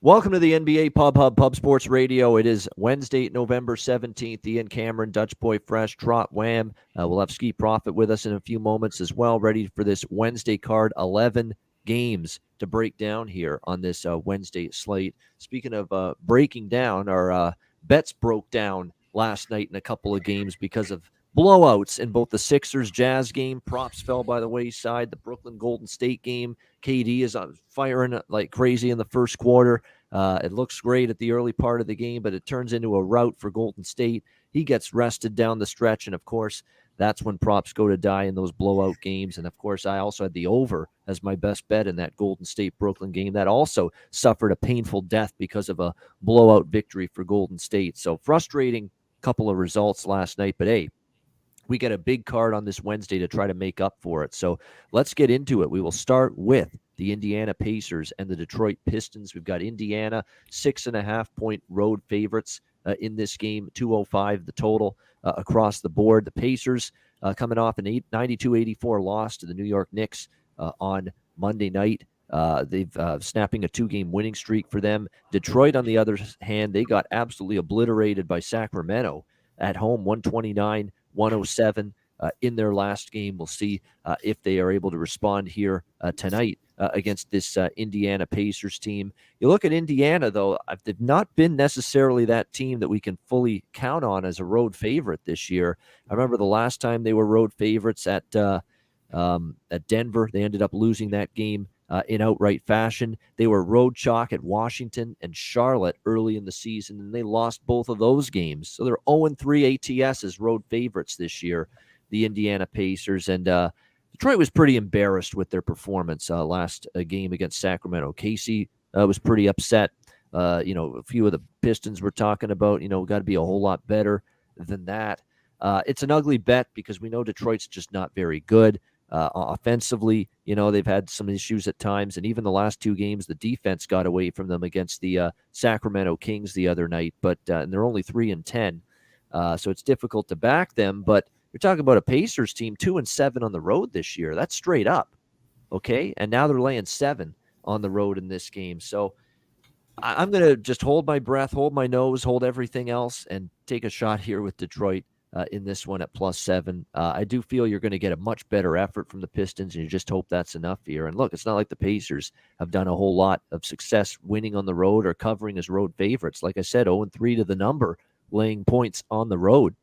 Welcome to the NBA Pub Hub Pub Sports Radio. It is Wednesday, November 17th. Ian Cameron, Dutch Boy Fresh, Trot Wham. We'll have Skee Profit with us in a few moments as well, ready for this Wednesday card. 11 games to break down here on this Wednesday slate. Speaking of breaking down, our bets broke down last night in a couple of games because of blowouts in both the Sixers-Jazz game. Props fell by the wayside. The Brooklyn-Golden State game. KD is firing like crazy in the first quarter. It looks great at the early part of the game, but it turns into a rout for Golden State. He gets rested down the stretch, and of course, that's when props go to die in those blowout games. And of course, I also had the over as my best bet in that Golden State-Brooklyn game. That also suffered a painful death because of a blowout victory for Golden State. So frustrating couple of results last night, but hey, we got a big card on this Wednesday to try to make up for it. So let's get into it. We will start with the Indiana Pacers and the Detroit Pistons. We've got Indiana 6.5-point road favorites in this game, 205 the total across the board. The Pacers coming off an 92-84 loss to the New York Knicks on Monday night. They've snapping a 2-game winning streak for them. Detroit, on the other hand, they got absolutely obliterated by Sacramento at home, 129-107 in their last game. We'll see if they are able to respond here tonight against this Indiana Pacers team. You look at Indiana, though, they've not been necessarily that team that we can fully count on as a road favorite this year. I remember the last time they were road favorites at Denver. They ended up losing that game in outright fashion. They were road chalk at Washington and Charlotte early in the season, and they lost both of those games. So they're 0-3 ATS as road favorites this year, the Indiana Pacers. And Detroit was pretty embarrassed with their performance last game against Sacramento. Casey was pretty upset. A few of the Pistons were talking about, got to be a whole lot better than that. It's an ugly bet because we know Detroit's just not very good. Offensively, they've had some issues at times, and even the last 2 games, the defense got away from them against the Sacramento Kings the other night, but and they're only 3-10, so it's difficult to back them. But you're talking about a Pacers team 2-7 on the road this year. That's straight up, okay? And now they're laying 7 on the road in this game. So I'm going to just hold my breath, hold my nose, hold everything else, and take a shot here with Detroit in this one at +7. I do feel you're going to get a much better effort from the Pistons, and you just hope that's enough here. And look, it's not like the Pacers have done a whole lot of success winning on the road or covering as road favorites. Like I said, 0-3 to the number, laying points on the road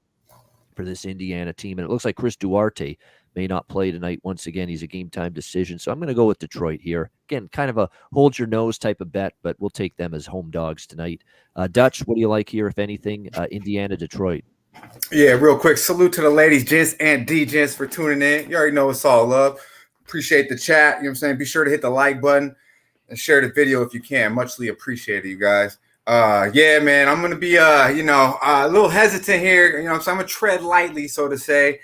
for this Indiana team. And it looks like Chris Duarte may not play tonight. Once again, he's a game-time decision. So I'm going to go with Detroit here. Again, kind of a hold-your-nose type of bet, but we'll take them as home dogs tonight. Dutch, what do you like here, if anything? Indiana, Detroit. Yeah, real quick. Salute to the ladies, gents, and D-gents for tuning in. You already know it's all love. Appreciate the chat. You know what I'm saying? Be sure to hit the like button and share the video if you can. Muchly appreciated, you guys. Yeah, man, I'm going to be, a little hesitant here. So I'm going to tread lightly, so to say.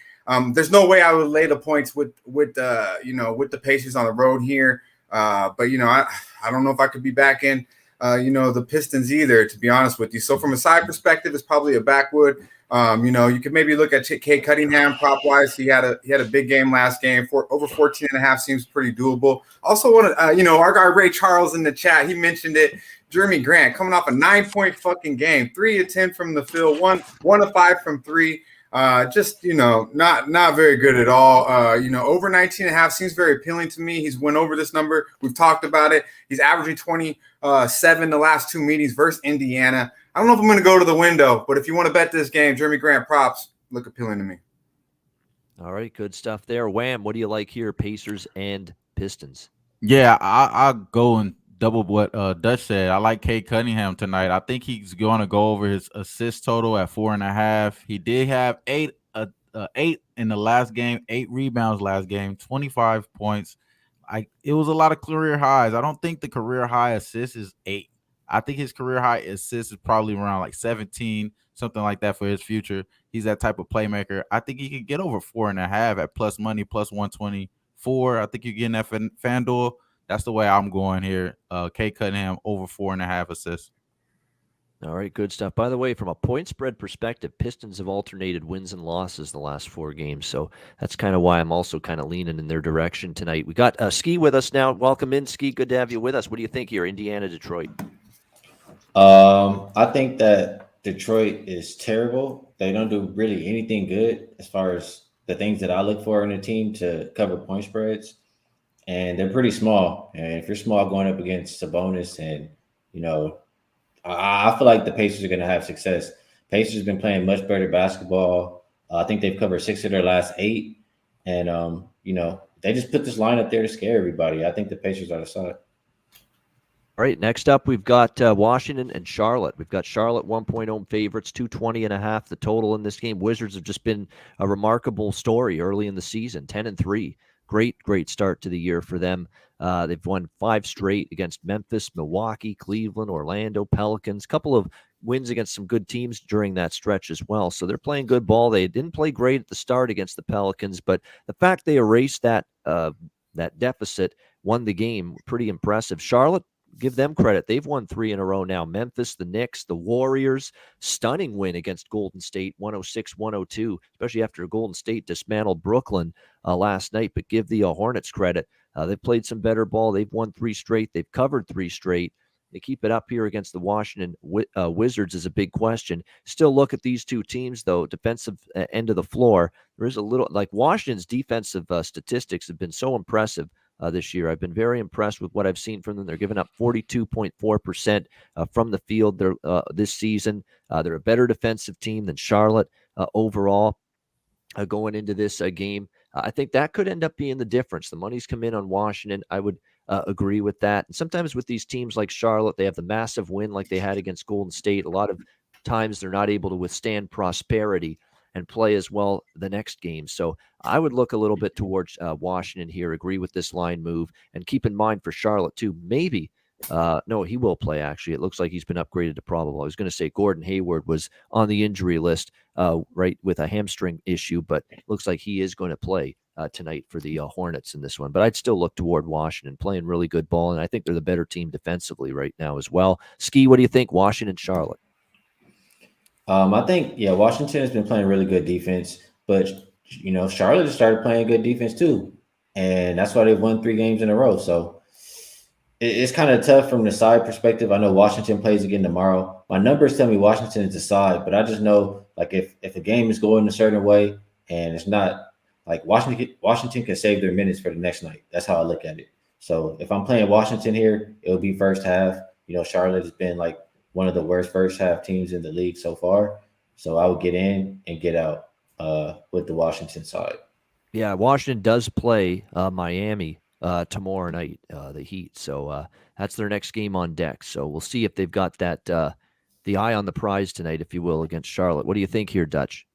There's no way I would lay the points with the Pacers on the road here. But I don't know if I could be back in, the Pistons either, to be honest with you. So from a side perspective, it's probably a backwood. You could maybe look at Cade Cunningham prop-wise. He had a big game last game. Over 14.5 seems pretty doable. Also want to, our guy Ray Charles in the chat, he mentioned it. Jeremy Grant coming off a 9-point fucking game, 3 of 10 from the field, 1 of 5 from 3. Not very good at all. Over 19.5 seems very appealing to me. He's went over this number. We've talked about it. He's averaging 27 the last 2 meetings versus Indiana. I don't know if I'm going to go to the window, but if you want to bet this game, Jeremy Grant props look appealing to me. All right, good stuff there. Wham, what do you like here, Pacers and Pistons? Yeah, I'll go and double what Dutch said. I like Cade Cunningham tonight. I think he's going to go over his assist total at 4.5. He did have 8 in the last game, 8 rebounds last game, 25 points. It was a lot of career highs. I don't think the career high assist is 8. I think his career high assist is probably around like 17, something like that for his future. He's that type of playmaker. I think he could get over 4.5 at plus money, plus 124. I think you're getting that FanDuel. That's the way I'm going here. Cade Cunningham over 4.5 assists. All right, good stuff. By the way, from a point spread perspective, Pistons have alternated wins and losses the last 4 games, so that's kind of why I'm also kind of leaning in their direction tonight. We got Skee with us now. Welcome in, Skee. Good to have you with us. What do you think here, Indiana, Detroit? I think that Detroit is terrible. They don't do really anything good as far as the things that I look for in a team to cover point spreads, and they're pretty small. And if you're small going up against Sabonis, and you know, I feel like the Pacers are going to have success. Pacers have been playing much better basketball. I think they've covered 6 of their last 8, and they just put this line up there to scare everybody. I think the Pacers are the side. All right, next up, we've got Washington and Charlotte. We've got Charlotte 1-point home favorites, 220.5 the total in this game. Wizards have just been a remarkable story early in the season, 10-3. Great start to the year for them. They've won 5 straight against Memphis, Milwaukee, Cleveland, Orlando, Pelicans. Couple of wins against some good teams during that stretch as well. So they're playing good ball. They didn't play great at the start against the Pelicans, but the fact they erased that deficit, won the game, pretty impressive. Charlotte, give them credit. They've won 3 in a row now. Memphis, the Knicks, the Warriors, stunning win against Golden State, 106-102, especially after Golden State dismantled Brooklyn last night. But give the Hornets credit. They've played some better ball. They've won 3 straight. They've covered 3 straight. They keep it up here against the Washington Wizards is a big question. Still look at these two teams, though. Defensive end of the floor, there is a little, like Washington's defensive statistics have been so impressive this year. I've been very impressed with what I've seen from them. They're giving up 42.4% from the field this season. They're a better defensive team than Charlotte overall going into this game. I think that could end up being the difference. The money's come in on Washington. I would agree with that. And sometimes with these teams like Charlotte, they have the massive win like they had against Golden State. A lot of times they're not able to withstand prosperity and play as well the next game. So I would look a little bit towards Washington here, agree with this line move, and keep in mind for Charlotte too, maybe no, he will play, actually. It looks like he's been upgraded to probable. I was going to say Gordon Hayward was on the injury list, right, with a hamstring issue, but looks like he is going to play tonight for the Hornets in this one. But I'd still look toward Washington, playing really good ball, and I think they're the better team defensively right now as well. Skee, what do you think? Washington, Charlotte? I think, Washington has been playing really good defense, but, Charlotte has started playing good defense too. And that's why they've won 3 games in a row. So it's kind of tough from the side perspective. I know Washington plays again tomorrow. My numbers tell me Washington is the side, but I just know, like, if a game is going a certain way and it's not, like, Washington can save their minutes for the next night. That's how I look at it. So if I'm playing Washington here, it'll be first half. Charlotte has been like one of the worst first half teams in the league so far. So I would get in and get out with the Washington side. Yeah, Washington does play Miami tomorrow night, the Heat. So that's their next game on deck. So we'll see if they've got that the eye on the prize tonight, if you will, against Charlotte. What do you think here, Dutch?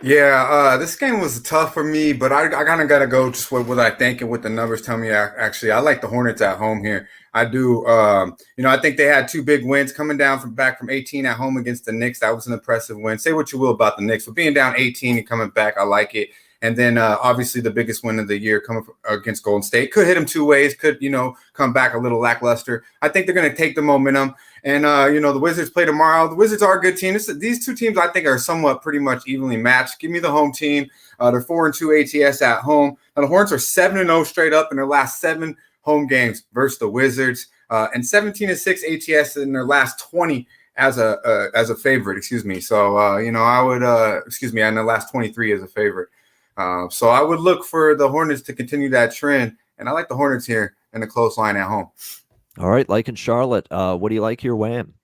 Yeah, this game was tough for me, but I kind of got to go just with what I think and what the numbers tell me. Actually, I like the Hornets at home here. I do. I think they had 2 big wins coming down back from 18 at home against the Knicks. That was an impressive win. Say what you will about the Knicks, but being down 18 and coming back, I like it. And then obviously the biggest win of the year coming against Golden State. Could hit them 2 ways, could, come back a little lackluster. I think they're going to take the momentum. And, the Wizards play tomorrow. The Wizards are a good team. These 2 teams, I think, are somewhat pretty much evenly matched. Give me the home team. They're 4-2 ATS at home. Now, the Hornets are 7-0 straight up in their last 7 home games versus the Wizards. And 17-6 ATS in their last 20 as a favorite, excuse me. So, I would, in the last 23 as a favorite. So I would look for the Hornets to continue that trend. And I like the Hornets here in a close line at home. All right, like in Charlotte, what do you like here, Wham?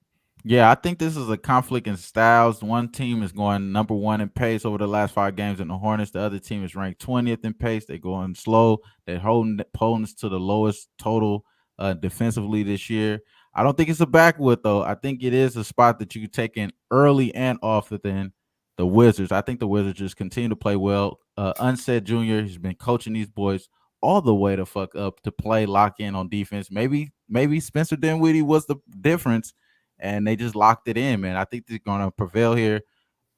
Yeah, I think this is a conflict in styles. One team is going number 1 in pace over the last 5 games in the Hornets. The other team is ranked 20th in pace. They're going slow. They're holding opponents to the lowest total defensively this year. I don't think it's a backwood, though. I think it is a spot that you can take in early and often. The Wizards. I think the Wizards just continue to play well. Unset Jr. has been coaching these boys all the way to fuck up to play lock in on defense. Maybe Spencer Dinwiddie was the difference, and they just locked it in, man. I think they're gonna prevail here.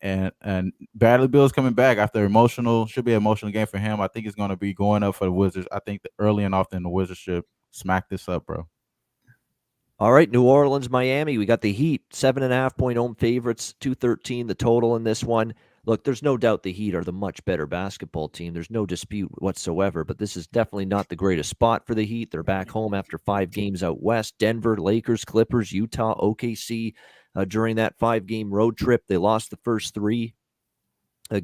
And Bradley Beal's coming back after should be an emotional game for him. I think it's gonna be going up for the Wizards. I think early and often the Wizards should smack this up, bro. All right, New Orleans, Miami. We got the Heat, 7.5 point home favorites, 213 the total in this one. look, there's no doubt the Heat are the much better basketball team. There's no dispute whatsoever, but this is definitely not the greatest spot for the Heat. They're back home after 5 games out west. Denver, Lakers, Clippers, Utah, OKC. During that 5-game road trip, they lost the first 3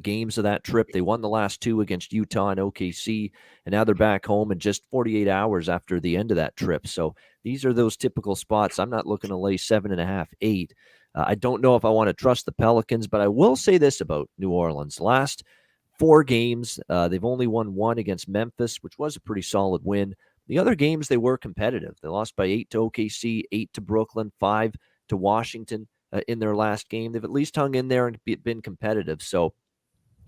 games of that trip. They won the last 2 against Utah and OKC, and now they're back home in just 48 hours after the end of that trip. So these are those typical spots. I'm not looking to lay 7.5, 8. I don't know if I want to trust the Pelicans, but I will say this about New Orleans. Last 4 games, they've only won 1 against Memphis, which was a pretty solid win. The other games, they were competitive. They lost by 8 to OKC, 8 to Brooklyn, 5 to Washington in their last game. They've at least hung in there and been competitive. So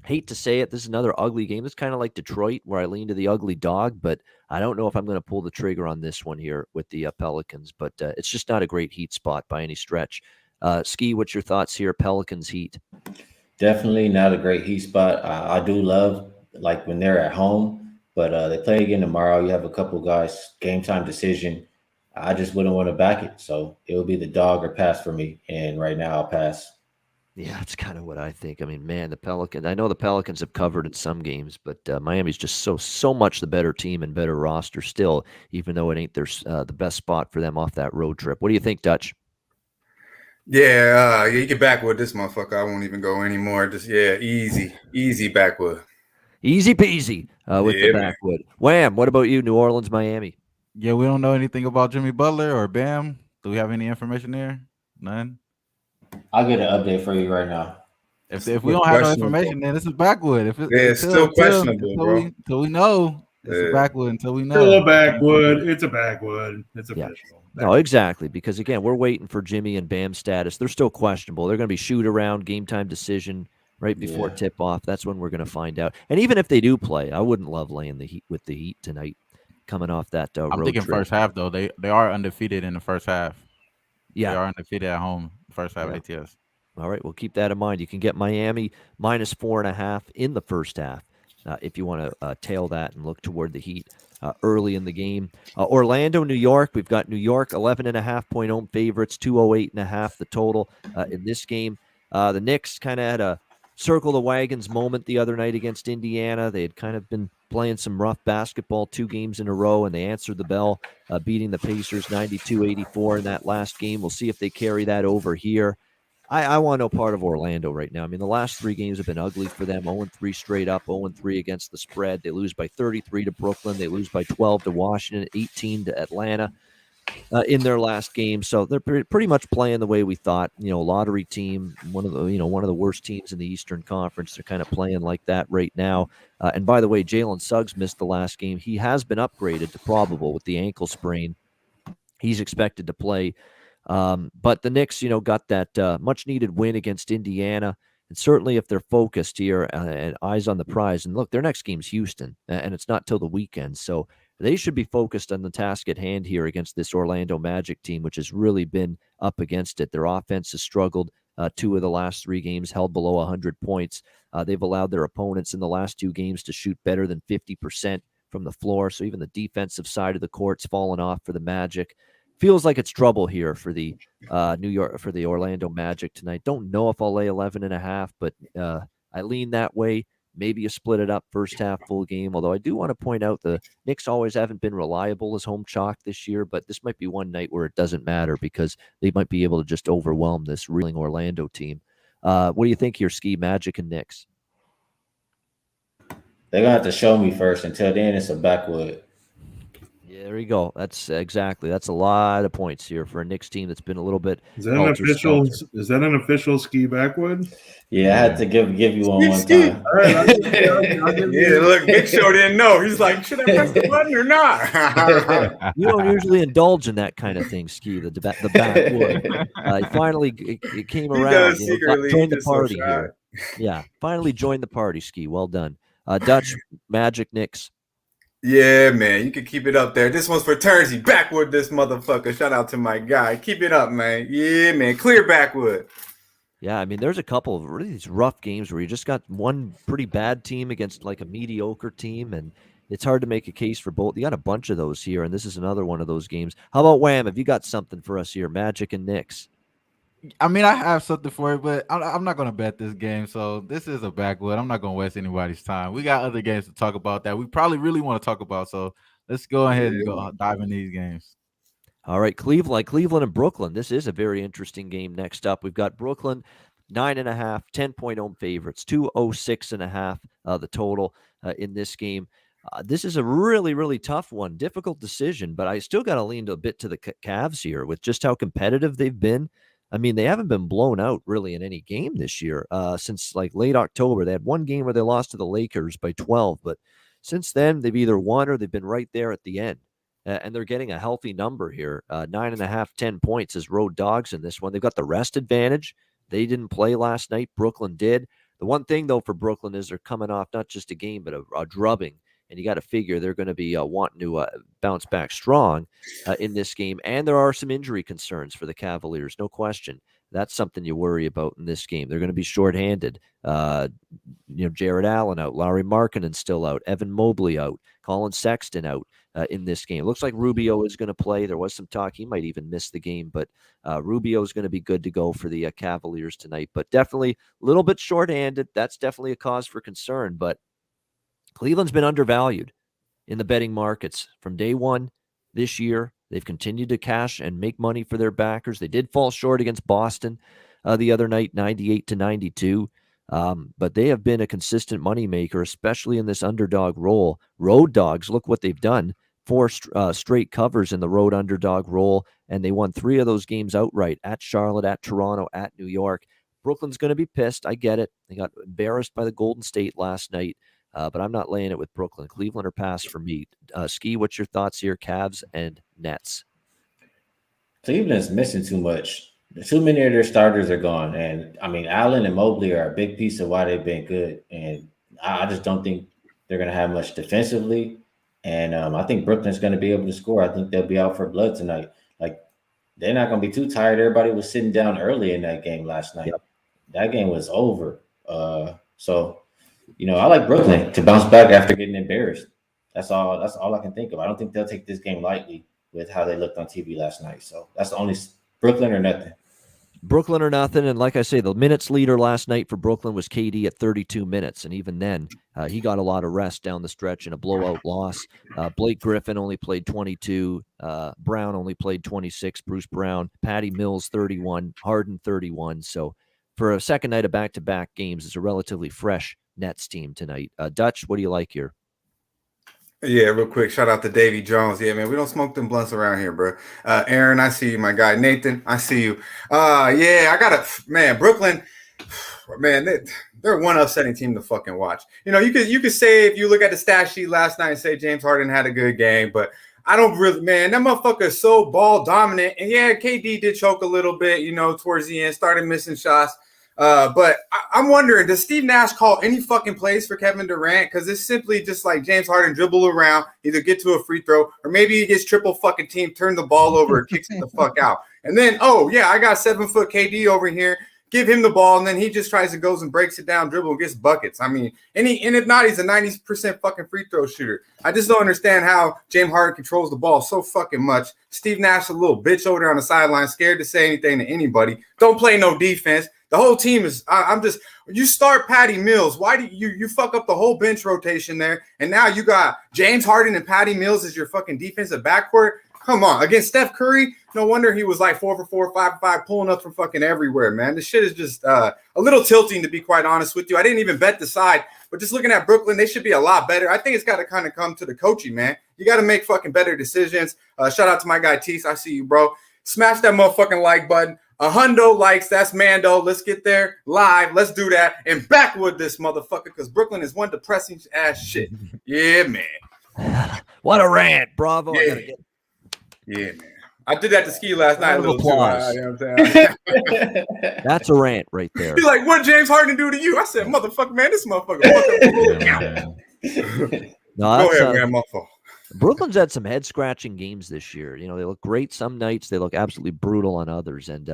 hate to say it, this is another ugly game. It's kind of like Detroit, where I lean to the ugly dog, but I don't know if I'm going to pull the trigger on this one here with the Pelicans. But it's just not a great Heat spot by any stretch. Skee, what's your thoughts here? Pelicans Heat. Definitely not a great Heat spot. I do love like when they're at home, but they play again tomorrow. You have a couple guys, game time decision. I just wouldn't want to back it. So it would be the dog or pass for me. And right now I'll pass. Yeah, that's kind of what I think. I mean, man, the Pelicans, I know the Pelicans have covered in some games, but Miami's just so much the better team and better roster still, even though it ain't the best spot for them off that road trip. What do you think, Dutch? Yeah, you can backwood this motherfucker. I won't even go anymore. Just easy backwood. Easy peasy with the backwood. Wham! What about you, New Orleans, Miami? Yeah, we don't know anything about Jimmy Butler or Bam. Do we have any information there? None. I'll get an update for you right now. If we don't have no information, then this is backwood. If it's still questionable, bro. Until we know, it's a backwood. Until we know, still a backwood. It's a backwood. It's official. No, exactly. Because again, we're waiting for Jimmy and Bam status. They're still questionable. They're going to be shoot around, game time decision right before tip off. That's when we're going to find out. And even if they do play, I wouldn't love laying the Heat with the Heat tonight, coming off that road I'm thinking trip. First half though. They are undefeated in the first half. Yeah, they are undefeated at home. First half ATS. All right, we'll keep that in mind. You can get Miami -4.5 in the first half if you want to tail that and look toward the Heat early in the game. Orlando, New York. We've got New York 11.5-point home favorites, 208.5 the total in this game. The Knicks kind of had a circle the wagons moment the other night against Indiana. They had kind of been playing some rough basketball 2 games in a row, and they answered the bell, beating the Pacers 92-84 in that last game. We'll see if they carry that over here. I want no part of Orlando right now. I mean, the last 3 games have been ugly for them. 0-3 straight up, 0-3 against the spread. They lose by 33 to Brooklyn. They lose by 12 to Washington, 18 to Atlanta in their last game. So they're pretty much playing the way we thought. You know, lottery team, one of the worst teams in the Eastern Conference. They're kind of playing like that right now. And by the way, Jalen Suggs missed the last game. He has been upgraded to probable with the ankle sprain. He's expected to play. But the Knicks, got that much-needed win against Indiana. And certainly if they're focused here and eyes on the prize. And look, their next game's Houston, and it's not till the weekend. So they should be focused on the task at hand here against this Orlando Magic team, which has really been up against it. Their offense has struggled 2 of the last 3 games, held below 100 points. They've allowed their opponents in the last 2 games to shoot better than 50% from the floor. So even the defensive side of the court's fallen off for the Magic. Feels like it's trouble here for the Orlando Magic tonight. Don't know if I'll lay 11.5, but I lean that way. Maybe you split it up first half, full game. Although I do want to point out the Knicks always haven't been reliable as home chalk this year, but this might be one night where it doesn't matter because they might be able to just overwhelm this reeling Orlando team. What do you think here, Skee, Magic and Knicks? They're going to have to show me first. Until then, it's a backwood. Yeah, there you go. That's a lot of points here for a Knicks team that's been a little bit. Is that an official Skee backwood? Yeah, I had to give you one time. All right, look, Big Show didn't know. He's like, should I press the button or not? You don't usually indulge in that kind of thing, Skee. The backwood. Finally, it came around. Joined the party here. Yeah, finally joined the party, Skee. Well done, Dutch, Magic, Knicks. Yeah, man, you can keep it up there. This one's for Terzi. Backwood, this motherfucker. Shout out to my guy. Keep it up, man. Yeah, man. Clear backwood. Yeah, I mean, there's a couple of really these rough games where you just got one pretty bad team against like a mediocre team, and it's hard to make a case for both. You got a bunch of those here, and this is another one of those games. How about Wham? Have you got something for us here? Magic and Knicks. I mean, I have something for it, but I'm not going to bet this game. So this is a backwood. I'm not going to waste anybody's time. We got other games to talk about that we probably really want to talk about. So let's go ahead and go dive in these games. All right, Cleveland and Brooklyn. This is a very interesting game. Next up, we've got Brooklyn 9.5, 10-point home favorites, 206.5 the total in this game. This is a really, really tough one. Difficult decision, but I still got to lean a bit to the Cavs here with just how competitive they've been. I mean, they haven't been blown out really in any game this year since like late October. They had one game where they lost to the Lakers by 12, but since then they've either won or they've been right there at the end. And they're getting a healthy number here. 9.5, 10 points as road dogs in this one. They've got the rest advantage. They didn't play last night. Brooklyn did. The one thing, though, for Brooklyn is they're coming off not just a game, but a drubbing. And you got to figure they're going to be wanting to bounce back strong in this game. And there are some injury concerns for the Cavaliers, no question. That's something you worry about in this game. They're going to be shorthanded. Jared Allen out, Larry Markkinen still out, Evan Mobley out, Colin Sexton out in this game. It looks like Rubio is going to play. There was some talk he might even miss the game, but Rubio is going to be good to go for the Cavaliers tonight. But definitely a little bit shorthanded. That's definitely a cause for concern. But Cleveland's been undervalued in the betting markets from day one this year. They've continued to cash and make money for their backers. They did fall short against Boston the other night, 98-92. But they have been a consistent moneymaker, especially in this underdog role. Road dogs, look what they've done. 4 straight covers in the road underdog role, and they won 3 of those games outright at Charlotte, at Toronto, at New York. Brooklyn's going to be pissed. I get it. They got embarrassed by the Golden State last night. But I'm not laying it with Brooklyn. Cleveland or pass for me. Skee, what's your thoughts here? Cavs and Nets. Cleveland's missing too much. Too many of their starters are gone. And I mean, Allen and Mobley are a big piece of why they've been good. And I just don't think they're going to have much defensively. And I think Brooklyn's going to be able to score. I think they'll be out for blood tonight. Like, they're not going to be too tired. Everybody was sitting down early in that game last night. Yep. That game was over. I like Brooklyn to bounce back after getting embarrassed. That's all I can think of. I don't think they'll take this game lightly with how they looked on TV last night. So that's the only Brooklyn or nothing. Brooklyn or nothing. And like I say, the minutes leader last night for Brooklyn was KD at 32 minutes. And even then, he got a lot of rest down the stretch in a blowout loss. Blake Griffin only played 22. Brown only played 26. Bruce Brown, Patty Mills, 31. Harden, 31. So for a second night of back-to-back games, it's a relatively fresh Nets team tonight. Dutch, what do you like here? Yeah, real quick. Shout out to Davy Jones. Yeah, man, we don't smoke them blunts around here, bro. Aaron, I see you, my guy. Nathan, I see you. I got Brooklyn, man, they're one upsetting team to fucking watch. You could say if you look at the stat sheet last night and say James Harden had a good game, but I don't really, man, that motherfucker is so ball dominant. And yeah, KD did choke a little bit, towards the end, started missing shots. But I'm wondering, does Steve Nash call any fucking plays for Kevin Durant? Because it's simply just like James Harden dribble around, either get to a free throw, or maybe he gets triple fucking team, turn the ball over, and kicks it the fuck out. And then, I got 7-foot KD over here. Give him the ball, and then he just tries to goes and breaks it down, dribble, and gets buckets. I mean, and if not, he's a 90% fucking free throw shooter. I just don't understand how James Harden controls the ball so fucking much. Steve Nash, a little bitch over there on the sideline, scared to say anything to anybody. Don't play no defense. The whole team is. You start Patty Mills. Why do you fuck up the whole bench rotation there? And now you got James Harden and Patty Mills as your fucking defensive backcourt. Come on, against Steph Curry, no wonder he was like 4 for 4, 5 for 5, pulling up from fucking everywhere, man. This shit is just a little tilting, to be quite honest with you. I didn't even bet the side, but just looking at Brooklyn, they should be a lot better. I think it's got to kind of come to the coaching, man. You got to make fucking better decisions. Shout out to my guy Tease. I see you, bro. Smash that motherfucking like button. 100 likes. That's Mando. Let's get there live. Let's do that. And backwood this motherfucker, because Brooklyn is one depressing ass shit. Yeah, man. What a rant. Bravo. Yeah. Yeah, man. I did that to Skee last night. Applause. You know what I'm saying? That's a rant right there. He's like, what did James Harden do to you? I said, motherfucker, man, this motherfucker. No, go ahead, man, motherfucker. Brooklyn's had some head-scratching games this year. They look great some nights. They look absolutely brutal on others. And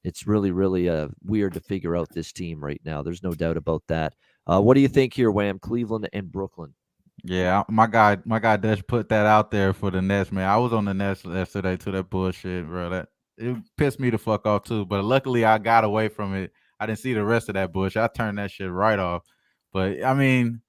it's really, really weird to figure out this team right now. There's no doubt about that. What do you think here, Wham? Cleveland and Brooklyn? Yeah, my guy Dutch put that out there for the Nets, man. I was on the Nets yesterday to that bullshit, bro. it pissed me the fuck off too. But luckily, I got away from it. I didn't see the rest of that bush. I turned that shit right off. But I mean,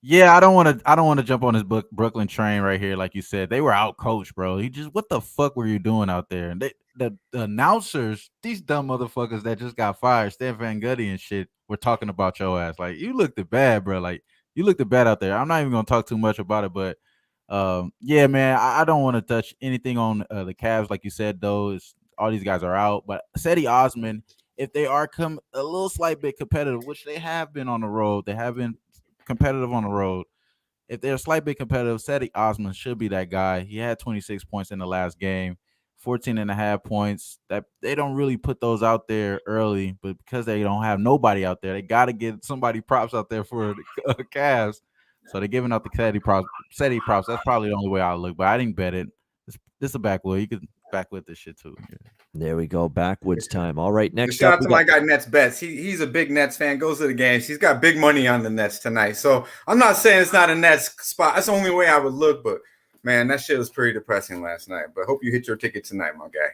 yeah, I don't want to jump on this Brooklyn train right here, like you said. They were out coached, bro. What the fuck were you doing out there? And the announcers, these dumb motherfuckers that just got fired, Stan Van Gundy and shit, were talking about your ass. Like, you looked bad, bro. Like, you looked bad out there. I'm not even gonna talk too much about it, but yeah, man, I don't want to touch anything on the Cavs, like you said, though. All these guys are out, but Cedi Osman, if they are a little slight bit competitive, which they have been on the road, they have been competitive on the road. If they're a slight bit competitive, Cedi Osman should be that guy. He had 26 points in the last game, 14.5 points. That they don't really put those out there early, but because they don't have nobody out there, they got to get somebody props out there for the Cavs. So they're giving out the Cedi props. That's probably the only way I'll look, but I didn't bet it. This is a backwood. You could backwood this shit too. Yeah. There we go. Backwoods time. All right. Next shout up, out to my guy Nets Bets. He's a big Nets fan. Goes to the games. He's got big money on the Nets tonight. So I'm not saying it's not a Nets spot. That's the only way I would look. But man, that shit was pretty depressing last night. But hope you hit your ticket tonight, my guy.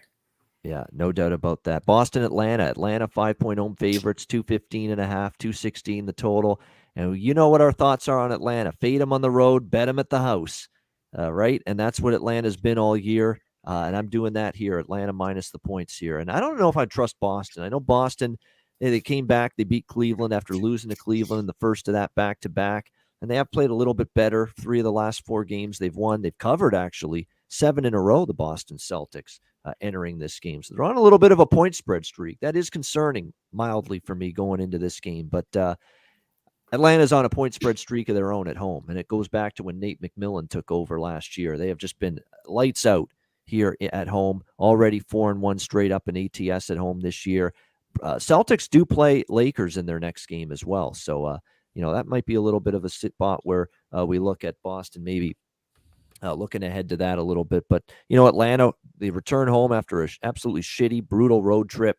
Yeah, no doubt about that. Boston, Atlanta 5-point home favorites, 215.5, 216 the total. And you know what our thoughts are on Atlanta. Fade them on the road, bet them at the house, right? And that's what Atlanta's been all year. And I'm doing that here, Atlanta minus the points here. And I don't know if I trust Boston. I know Boston, they came back. They beat Cleveland after losing to Cleveland in the first of that back-to-back. And they have played a little bit better. 3 of the last 4 games they've won. They've covered, actually, 7 in a row, the Boston Celtics, entering this game. So they're on a little bit of a point spread streak. That is concerning, mildly, for me going into this game. But Atlanta's on a point spread streak of their own at home. And it goes back to when Nate McMillan took over last year. They have just been lights out here at home, already 4-1 straight up in ATS at home this year. Celtics do play Lakers in their next game as well. So, that might be a little bit of a spot where we look at Boston maybe looking ahead to that a little bit. But, Atlanta, they return home after an absolutely shitty, brutal road trip.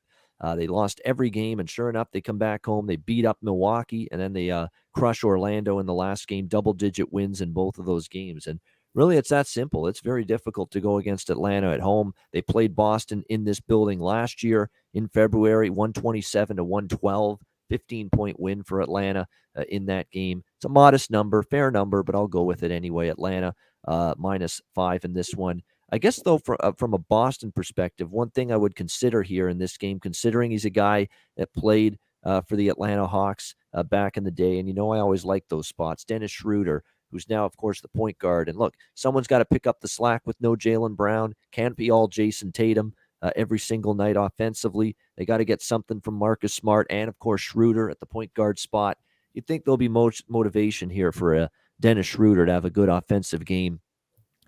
They lost every game, and sure enough, they come back home. They beat up Milwaukee, and then they crush Orlando in the last game, double-digit wins in both of those games. And really, it's that simple. It's very difficult to go against Atlanta at home. They played Boston in this building last year in February, 127-112, 15-point win for Atlanta in that game. It's a modest number, fair number, but I'll go with it anyway. Atlanta -5 in this one. I guess, though, from a Boston perspective, one thing I would consider here in this game, considering he's a guy that played for the Atlanta Hawks back in the day, and I always like those spots, Dennis Schroeder, who's now, of course, the point guard. And look, someone's got to pick up the slack with no Jaylen Brown. Can't be all Jason Tatum every single night offensively. They got to get something from Marcus Smart and, of course, Schroeder at the point guard spot. You'd think there'll be motivation here for Dennis Schroeder to have a good offensive game.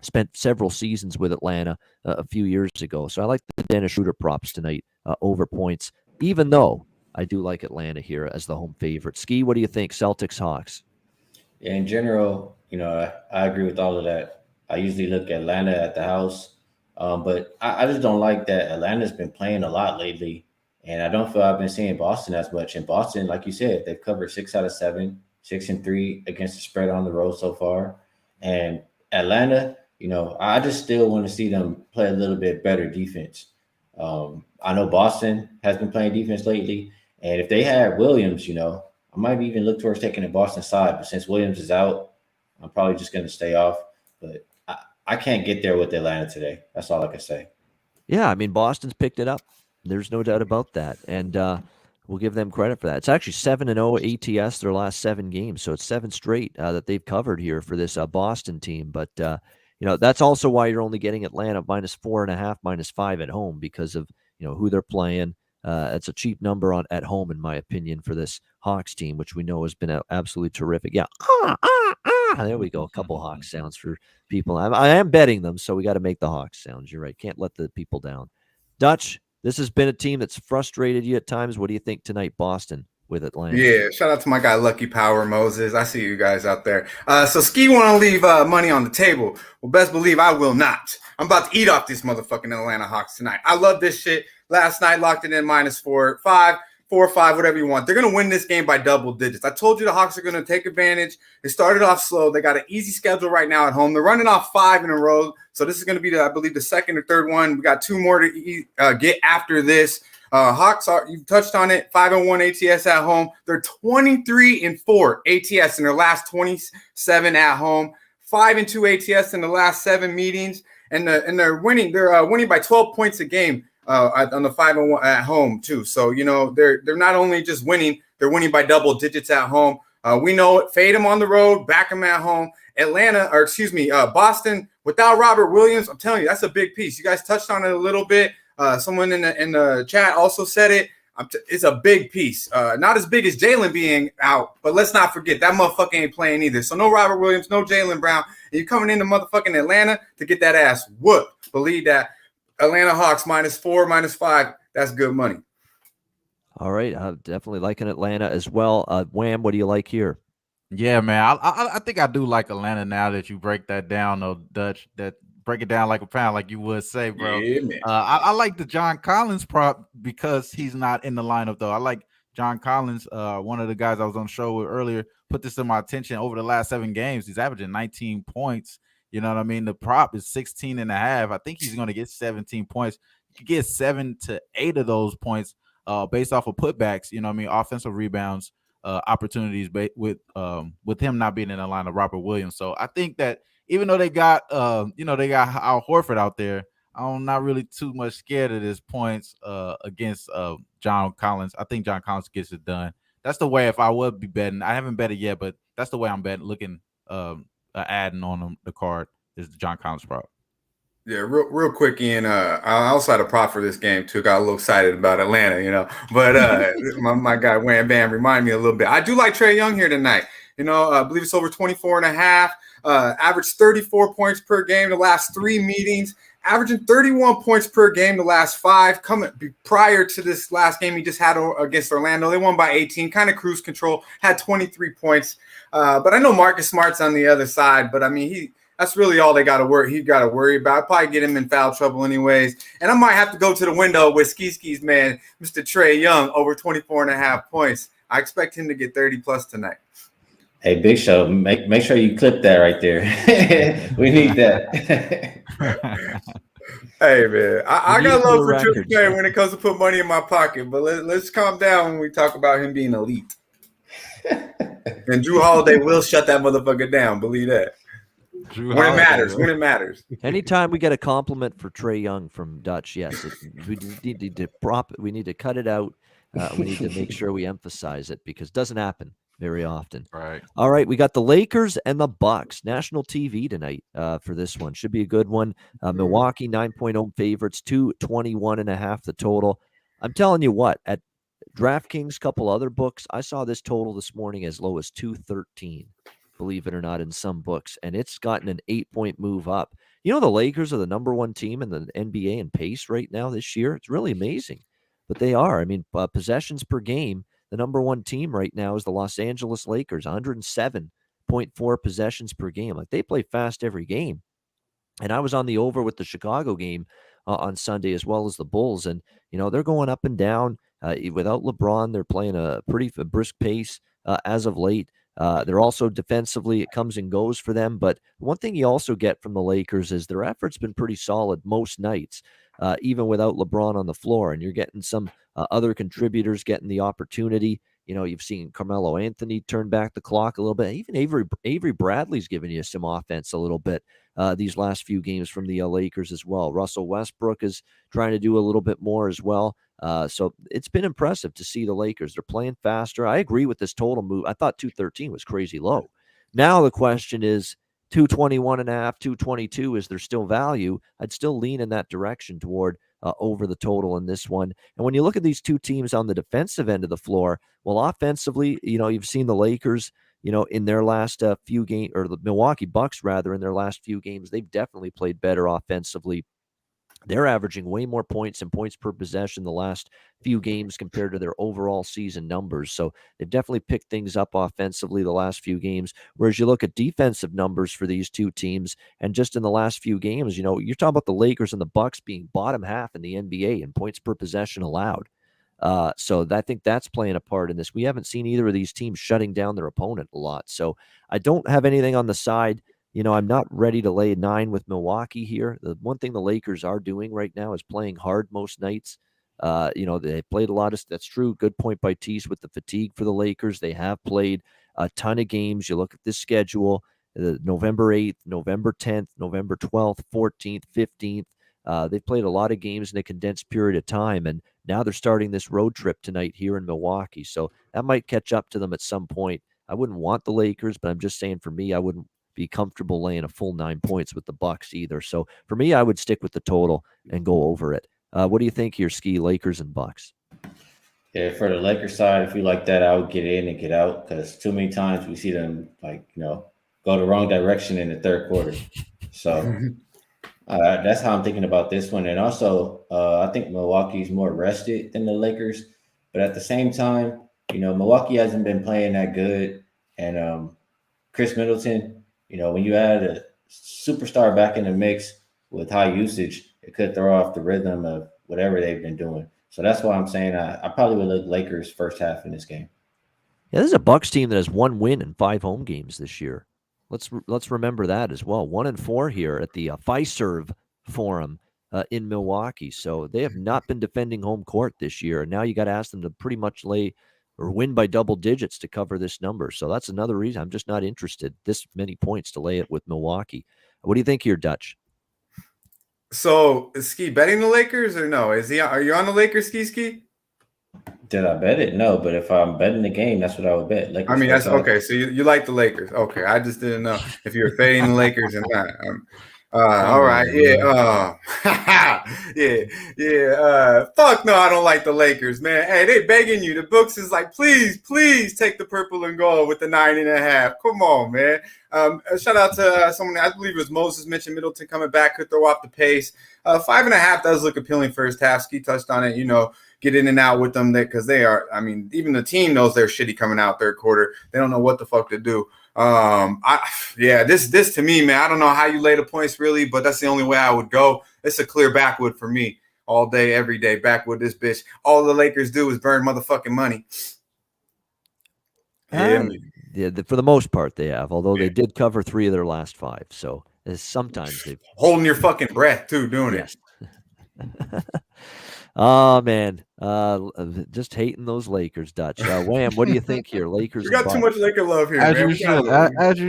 Spent several seasons with Atlanta a few years ago. So I like the Dennis Schroeder props tonight over points, even though I do like Atlanta here as the home favorite. Skee, what do you think? Celtics, Hawks? Yeah, in general, I agree with all of that. I usually look at Atlanta at the house, but I just don't like that Atlanta's been playing a lot lately, and I don't feel I've been seeing Boston as much. In Boston, like you said, they've covered 6 out of 7, 6-3 against the spread on the road so far. And Atlanta, I just still want to see them play a little bit better defense. I know Boston has been playing defense lately, and if they had Williams, I might even look towards taking the Boston side, but since Williams is out, I'm probably just going to stay off. But I can't get there with Atlanta today. That's all I can say. Yeah, I mean, Boston's picked it up. There's no doubt about that. And we'll give them credit for that. It's actually 7-0 ATS their last 7 games. So it's 7 straight that they've covered here for this Boston team. But, that's also why you're only getting Atlanta -4.5, -5 at home because of, who they're playing. It's a cheap number at home, in my opinion, for this Hawks team, which we know has been absolutely terrific. Yeah. There we go. A couple Hawks sounds for people. I am betting them, so we got to make the Hawks sounds. You're right. Can't let the people down. Dutch, this has been a team that's frustrated you at times. What do you think tonight, Boston with Atlanta? Yeah, shout out to my guy Lucky Power Moses. I see you guys out there. So Skee want to leave money on the table. Well, best believe I will not. I'm about to eat off these motherfucking Atlanta Hawks tonight. I love this shit. Last night locked it in -4, 5. 4 or 5, whatever you want. They're going to win this game by double digits. I told you the Hawks are going to take advantage. They started off slow. They got an easy schedule right now at home. They're running off 5 in a row. So this is going to be, I believe, the second or third one. We got 2 more to get after this. Hawks you touched on it, 5-1 ATS at home. They're 23-4 ATS in their last 27 at home, 5-2 ATS in the last 7 meetings, and they're winning. They're winning by 12 points a game on the 5-1 at home too. So they're not only just winning, they're winning by double digits at home. We know it. Fade them on the road, back them at home. Boston without Robert Williams. I'm telling you, that's a big piece. You guys touched on it a little bit. Someone in the chat also said it. It's a big piece. Not as big as Jalen being out, but let's not forget that motherfucker ain't playing either. So no Robert Williams, no Jalen Brown. And you're coming into motherfucking Atlanta to get that ass whooped. Believe that. Atlanta Hawks -4, -5. That's good money. All right. I'm definitely liking Atlanta as well. Wham, what do you like here? Yeah, man. I think I do like Atlanta now that you break that down, though, Dutch. That break it down like a pound, like you would say, bro. Yeah, man. I like the John Collins prop because he's not in the lineup, though. I like John Collins. One of the guys I was on the show with earlier put this to my attention. Over the last 7 games, he's averaging 19 points. You know what I mean? The prop is 16.5. I think he's going to get 17 points. You could get 7 to 8 of those points based off of putbacks. You know what I mean? Offensive rebounds, opportunities with him not being in the line of Robert Williams. So I think that even though they got they got Al Horford out there, I'm not really too much scared of his points against John Collins. I think John Collins gets it done. That's the way if I would be betting. I haven't bet it yet, but that's the way I'm betting. Looking adding on the card is the John Collins prop. Yeah, real quick, Ian. I also had a prop for this game too. Got a little excited about Atlanta, but my guy Wham Bam reminded me a little bit. I do like Trae Young here tonight. I believe it's over 24.5. Averaged 34 points per game the last 3 meetings. Averaging 31 points per game the last 5. Prior to this last game he just had against Orlando, they won by 18. Kind of cruise control. Had 23 points. But I know Marcus Smart's on the other side. But I mean that's really all they got to worry. He got to worry about. Probably get him in foul trouble anyways. And I might have to go to the window with Skee's man, Mr. Trae Young, over 24.5 points. I expect him to get 30 plus tonight. Hey, Big Show, make sure you clip that right there. We need that. Hey, man, I got love for Triple J when it comes to put money in my pocket, but let's calm down when we talk about him being elite. And Drew Holiday will shut that motherfucker down. Believe that. When it matters. Anytime we get a compliment for Trae Young from Dutch, yes, we need to cut it out. We need to make sure we emphasize it because it doesn't happen very often. Right. All right, we got the Lakers and the Bucks. National TV tonight for this one. Should be a good one. Milwaukee 9-point favorites, 221.5 the total. I'm telling you what, at DraftKings, couple other books, I saw this total this morning as low as 213. Believe it or not, in some books, and it's gotten an 8-point move up. The Lakers are the number 1 team in the NBA in pace right now this year. It's really amazing, but they are. I mean, possessions per game, the number 1 team right now is the Los Angeles Lakers, 107.4 possessions per game. Like they play fast every game. And I was on the over with the Chicago game on Sunday as well as the Bulls, and they're going up and down. Without LeBron, they're playing a pretty brisk pace as of late. They're also defensively, it comes and goes for them. But one thing you also get from the Lakers is their effort's been pretty solid most nights, even without LeBron on the floor. And you're getting some other contributors getting the opportunity. You've seen Carmelo Anthony turn back the clock a little bit. Even Avery Bradley's giving you some offense a little bit these last few games from the Lakers as well. Russell Westbrook is trying to do a little bit more as well. So it's been impressive to see the Lakers. They're playing faster. I agree with this total move. I thought 213 was crazy low. Now the question is 221.5, 222. Is there still value? I'd still lean in that direction toward over the total in this one. And when you look at these two teams on the defensive end of the floor, well, offensively, you've seen the Lakers, in their last few games, or the Milwaukee Bucks rather, in their last few games, they've definitely played better offensively. They're averaging way more points and points per possession the last few games compared to their overall season numbers. So they've definitely picked things up offensively the last few games. Whereas you look at defensive numbers for these two teams, and just in the last few games, you're talking about the Lakers and the Bucks being bottom half in the NBA in points per possession allowed. So I think that's playing a part in this. We haven't seen either of these teams shutting down their opponent a lot. So I don't have anything on the side. I'm not ready to lay 9 with Milwaukee here. The one thing the Lakers are doing right now is playing hard most nights. They played a lot of, that's true. Good point by Tease with the fatigue for the Lakers. They have played a ton of games. You look at this schedule, November 8th, November 10th, November 12th, 14th, 15th. They've played a lot of games in a condensed period of time, and now they're starting this road trip tonight here in Milwaukee. So that might catch up to them at some point. I wouldn't want the Lakers, but I'm just saying for me, I wouldn't be comfortable laying a full 9 points with the Bucks either. So for me, I would stick with the total and go over it. What do you think here, Skee, Lakers and Bucks? Yeah, for the Lakers side, if you like that, I would get in and get out because too many times we see them go the wrong direction in the third quarter. So that's how I'm thinking about this one. And also, I think Milwaukee's more rested than the Lakers, but at the same time, Milwaukee hasn't been playing that good. And Chris Middleton, when you add a superstar back in the mix with high usage, it could throw off the rhythm of whatever they've been doing. So that's why I'm saying I probably would look Lakers first half in this game. Yeah, this is a Bucks team that has 1 win in 5 home games this year. Let's remember that as well. 1-4 here at the Fiserv Forum in Milwaukee. So they have not been defending home court this year. And now you got to ask them to pretty much lay or win by double digits to cover this number. So that's another reason I'm just not interested this many points to lay it with Milwaukee. What do you think here, Dutch? So is Skee betting the Lakers or no? Are you on the Lakers, Skee? Did I bet it? No, but if I'm betting the game, that's what I would bet. Lakers That's okay. So you like the Lakers? Okay, I just didn't know if you were fading the Lakers or not. All right, yeah, yeah. Fuck no, I don't like the Lakers, man. Hey, they begging you. The books is like, please take the purple and gold with the 9.5. Come on, man. Shout out to someone, I believe it was Moses, mentioned Middleton coming back, could throw off the pace. 5.5 does look appealing first half. Skee touched on it, get in and out with them because they are, even the team knows they're shitty coming out third quarter. They don't know what the fuck to do. This to me, man, I don't know how you lay the points really, but that's the only way I would go. It's a clear backwood for me all day, every day. Backwood, this bitch. All the Lakers do is burn motherfucking money. Yeah, for the most part they have, although they did cover 3 of their last 5. So sometimes they've holding your fucking breath too, doing it. Oh man, just hating those Lakers, Dutch. Wham, what do you think here, Lakers? We got too much Laker love here, as man. You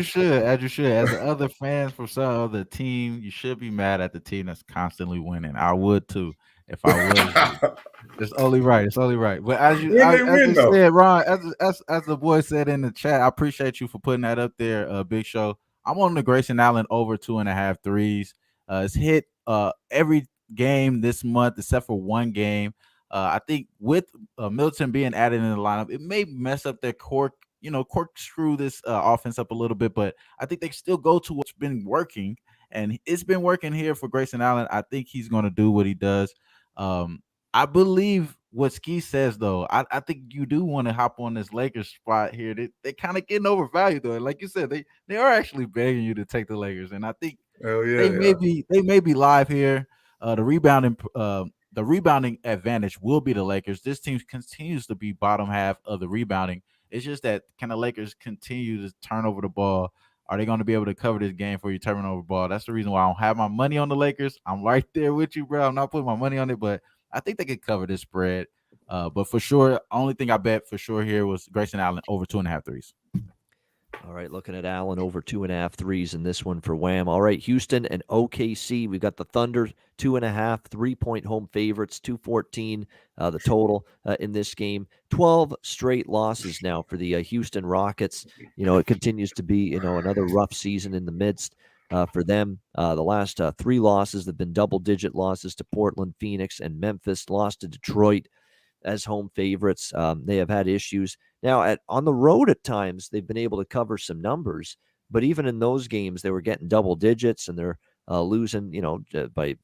should. As the other fans from some other team, you should be mad at the team that's constantly winning. I would too if I was. It's only right. But as you said, Ron, as the boy said in the chat, I appreciate you for putting that up there, Big Show. I'm on the Grayson Allen over 2.5 threes. It's hit every game this month except for one game. I think with Milton being added in the lineup, it may mess up their corkscrew this offense up a little bit, but I think they still go to what's been working, and it's been working here for Grayson Allen. I think he's going to do what he does. I believe what Skee says, though. I think you do want to hop on this Lakers spot here. They kind of getting overvalued, though. Like you said, they are actually begging you to take the Lakers, and I think they may be live here. The rebounding advantage will be the Lakers. This team continues to be bottom half of the rebounding. It's just that can the Lakers continue to turn over the ball? Are they going to be able to cover this game for you turning over the ball? That's the reason why I don't have my money on the Lakers. I'm right there with you, bro. I'm not putting my money on it, but I think they could cover this spread. But for sure, only thing I bet for sure here was Grayson Allen over 2.5 threes. All right, looking at Allen over 2.5 threes in this one for Wham. All right, Houston and OKC. We've got the Thunder 2.5 3-point home favorites, 214 the total in this game. 12 straight losses now for the Houston Rockets. It continues to be another rough season in the midst for them. The last 3 losses have been double-digit losses to Portland, Phoenix, and Memphis. Lost to Detroit as home favorites. They have had issues. Now, on the road at times, they've been able to cover some numbers, but even in those games, they were getting double digits, and they're losing, by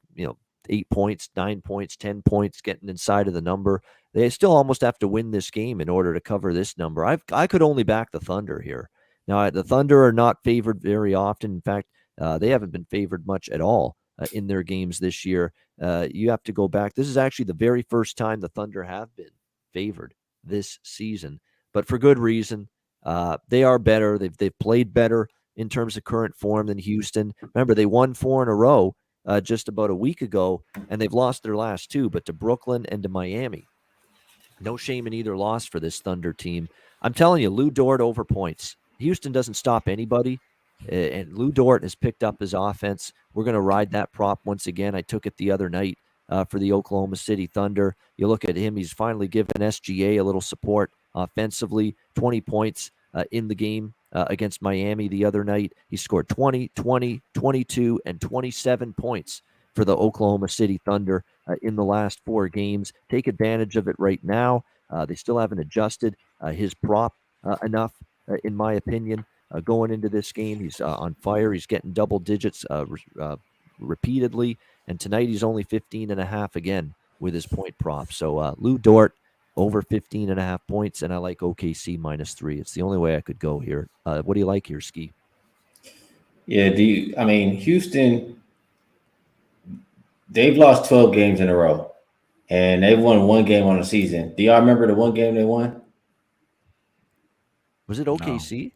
8 points, 9 points, 10 points, getting inside of the number. They still almost have to win this game in order to cover this number. I could only back the Thunder here. Now, the Thunder are not favored very often. In fact, they haven't been favored much at all in their games this year. You have to go back. This is actually the very first time the Thunder have been favored this season, but for good reason. They are better. They've played better in terms of current form than Houston. Remember, they won 4 in a row just about a week ago, and they've lost their last 2, but to Brooklyn and to Miami. No shame in either loss for this Thunder team. I'm telling you, Lou Dort over points. Houston doesn't stop anybody, and Lou Dort has picked up his offense. We're going to ride that prop once again. I took it the other night for the Oklahoma City Thunder. You look at him, he's finally given SGA a little support offensively, 20 points in the game against Miami the other night. He scored 20, 20, 22, and 27 points for the Oklahoma City Thunder in the last 4 games. Take advantage of it right now. They still haven't adjusted his prop enough, in my opinion, going into this game. He's on fire. He's getting double digits repeatedly. And tonight he's only 15.5 again with his point prop. So Lou Dort over 15.5 points, and I like OKC -3. It's the only way I could go here. What do you like here, Skee? Yeah, Houston, they've lost 12 games in a row, and they've won 1 game on the season. Do y'all remember the 1 game they won? Was it OKC?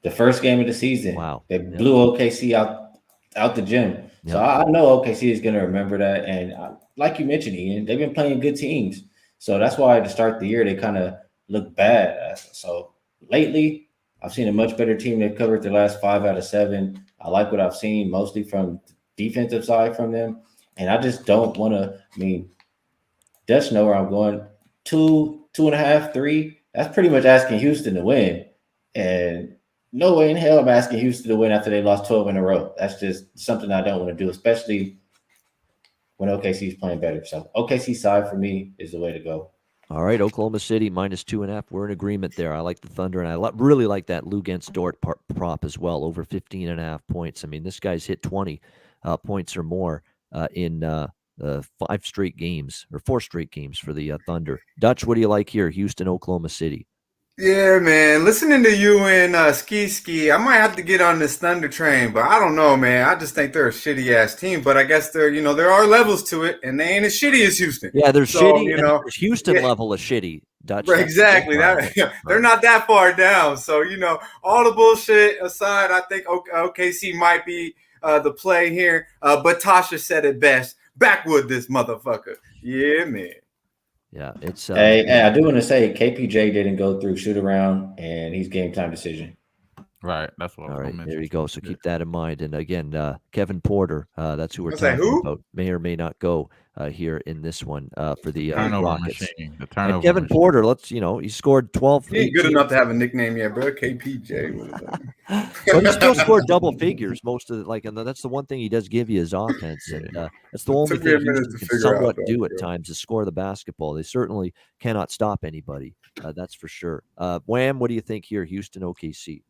The first game of the season. Wow. They blew OKC out the gym. Yep. So I know OKC is going to remember that. And like you mentioned, Ian, they've been playing good teams. So that's why to start the year, they kind of look bad. So lately, I've seen a much better team. They've covered the last 5 out of 7. I like what I've seen mostly from the defensive side from them. And I just don't want to, Dutch know where I'm going. 2, 2.5, 3. That's pretty much asking Houston to win. And no way in hell I'm asking Houston to win after they lost 12 in a row. That's just something I don't want to do, especially when OKC is playing better. So OKC side for me is the way to go. All right, Oklahoma City -2.5. We're in agreement there. I like the Thunder, and I really like that Lou Dort prop as well, over 15.5 points. This guy's hit 20 points or more in 5 straight games, or 4 straight games for the Thunder. Dutch, what do you like here? Houston, Oklahoma City. Yeah, man. Listening to you and Skee, I might have to get on this Thunder train, but I don't know, man. I just think they're a shitty ass team. But I guess there are levels to it, and they ain't as shitty as Houston. Yeah, they're shitty. There's Houston level of shitty. Dutch. Exactly. They're not that far down. So all the bullshit aside, I think OKC might be the play here. But Tasha said it best. Backwood, this motherfucker. Yeah, man. Yeah, it's. Hey, I do want to say KPJ didn't go through shoot around, and he's game time decision. Right, that's what. All right, there you go. So keep that in mind. And again, Kevin Porter, that's who we're talking about. May or may not go here in this one for the Rockets. Machine. The turnover. And Kevin machine. Porter, he scored 12. He ain't good enough to have a nickname yet, bro. KPJ. But he still scored double figures most of it. And that's the one thing he does give you is offense, and that's the only thing Houston can somewhat do at times is score the basketball. They certainly cannot stop anybody. That's for sure. Wham, what do you think here, Houston, OKC?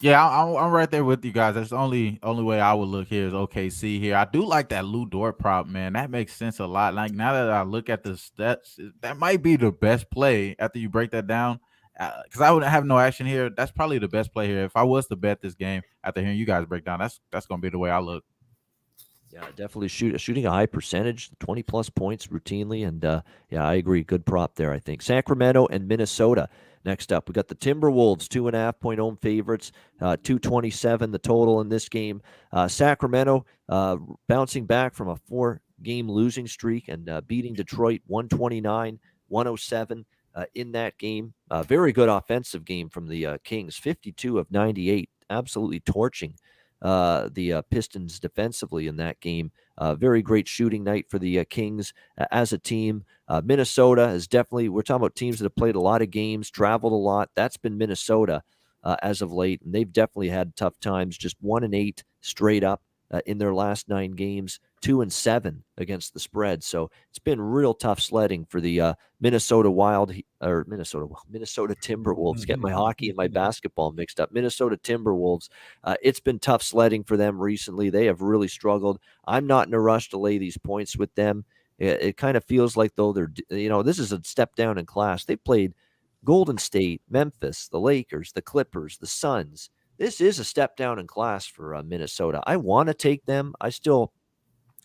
Yeah, I'm right there with you guys. That's the only way I would look here is OKC here. I do like that Lou Dort prop, man. That makes sense a lot. Like now that I look at the stats, that might be the best play after you break that down. Because I wouldn't have no action here. That's probably the best play here. If I was to bet this game after hearing you guys break down, that's going to be the way I look. Yeah, definitely shooting a high percentage, 20+ points routinely. And yeah, I agree. Good prop there, I think. Sacramento and Minnesota. Next up, we got the Timberwolves, 2.5-point home favorites, 227 the total in this game. Sacramento bouncing back from a 4-game losing streak and beating Detroit 129-107 in that game. Very good offensive game from the Kings, 52 of 98, absolutely torching the Pistons defensively in that game. Very great shooting night for the Kings as a team. Minnesota is definitely, we're talking about teams that have played a lot of games, traveled a lot. That's been Minnesota as of late, and they've definitely had tough times. Just 1-8 straight up in their last 9 games, 2-7 against the spread. So it's been real tough sledding for the Minnesota Timberwolves. Get my hockey and my basketball mixed up. Minnesota Timberwolves. It's been tough sledding for them recently. They have really struggled. I'm not in a rush to lay these points with them. It kind of feels like though they're, this is a step down in class. They played Golden State, Memphis, the Lakers, the Clippers, the Suns. This is a step down in class for Minnesota. I want to take them. I still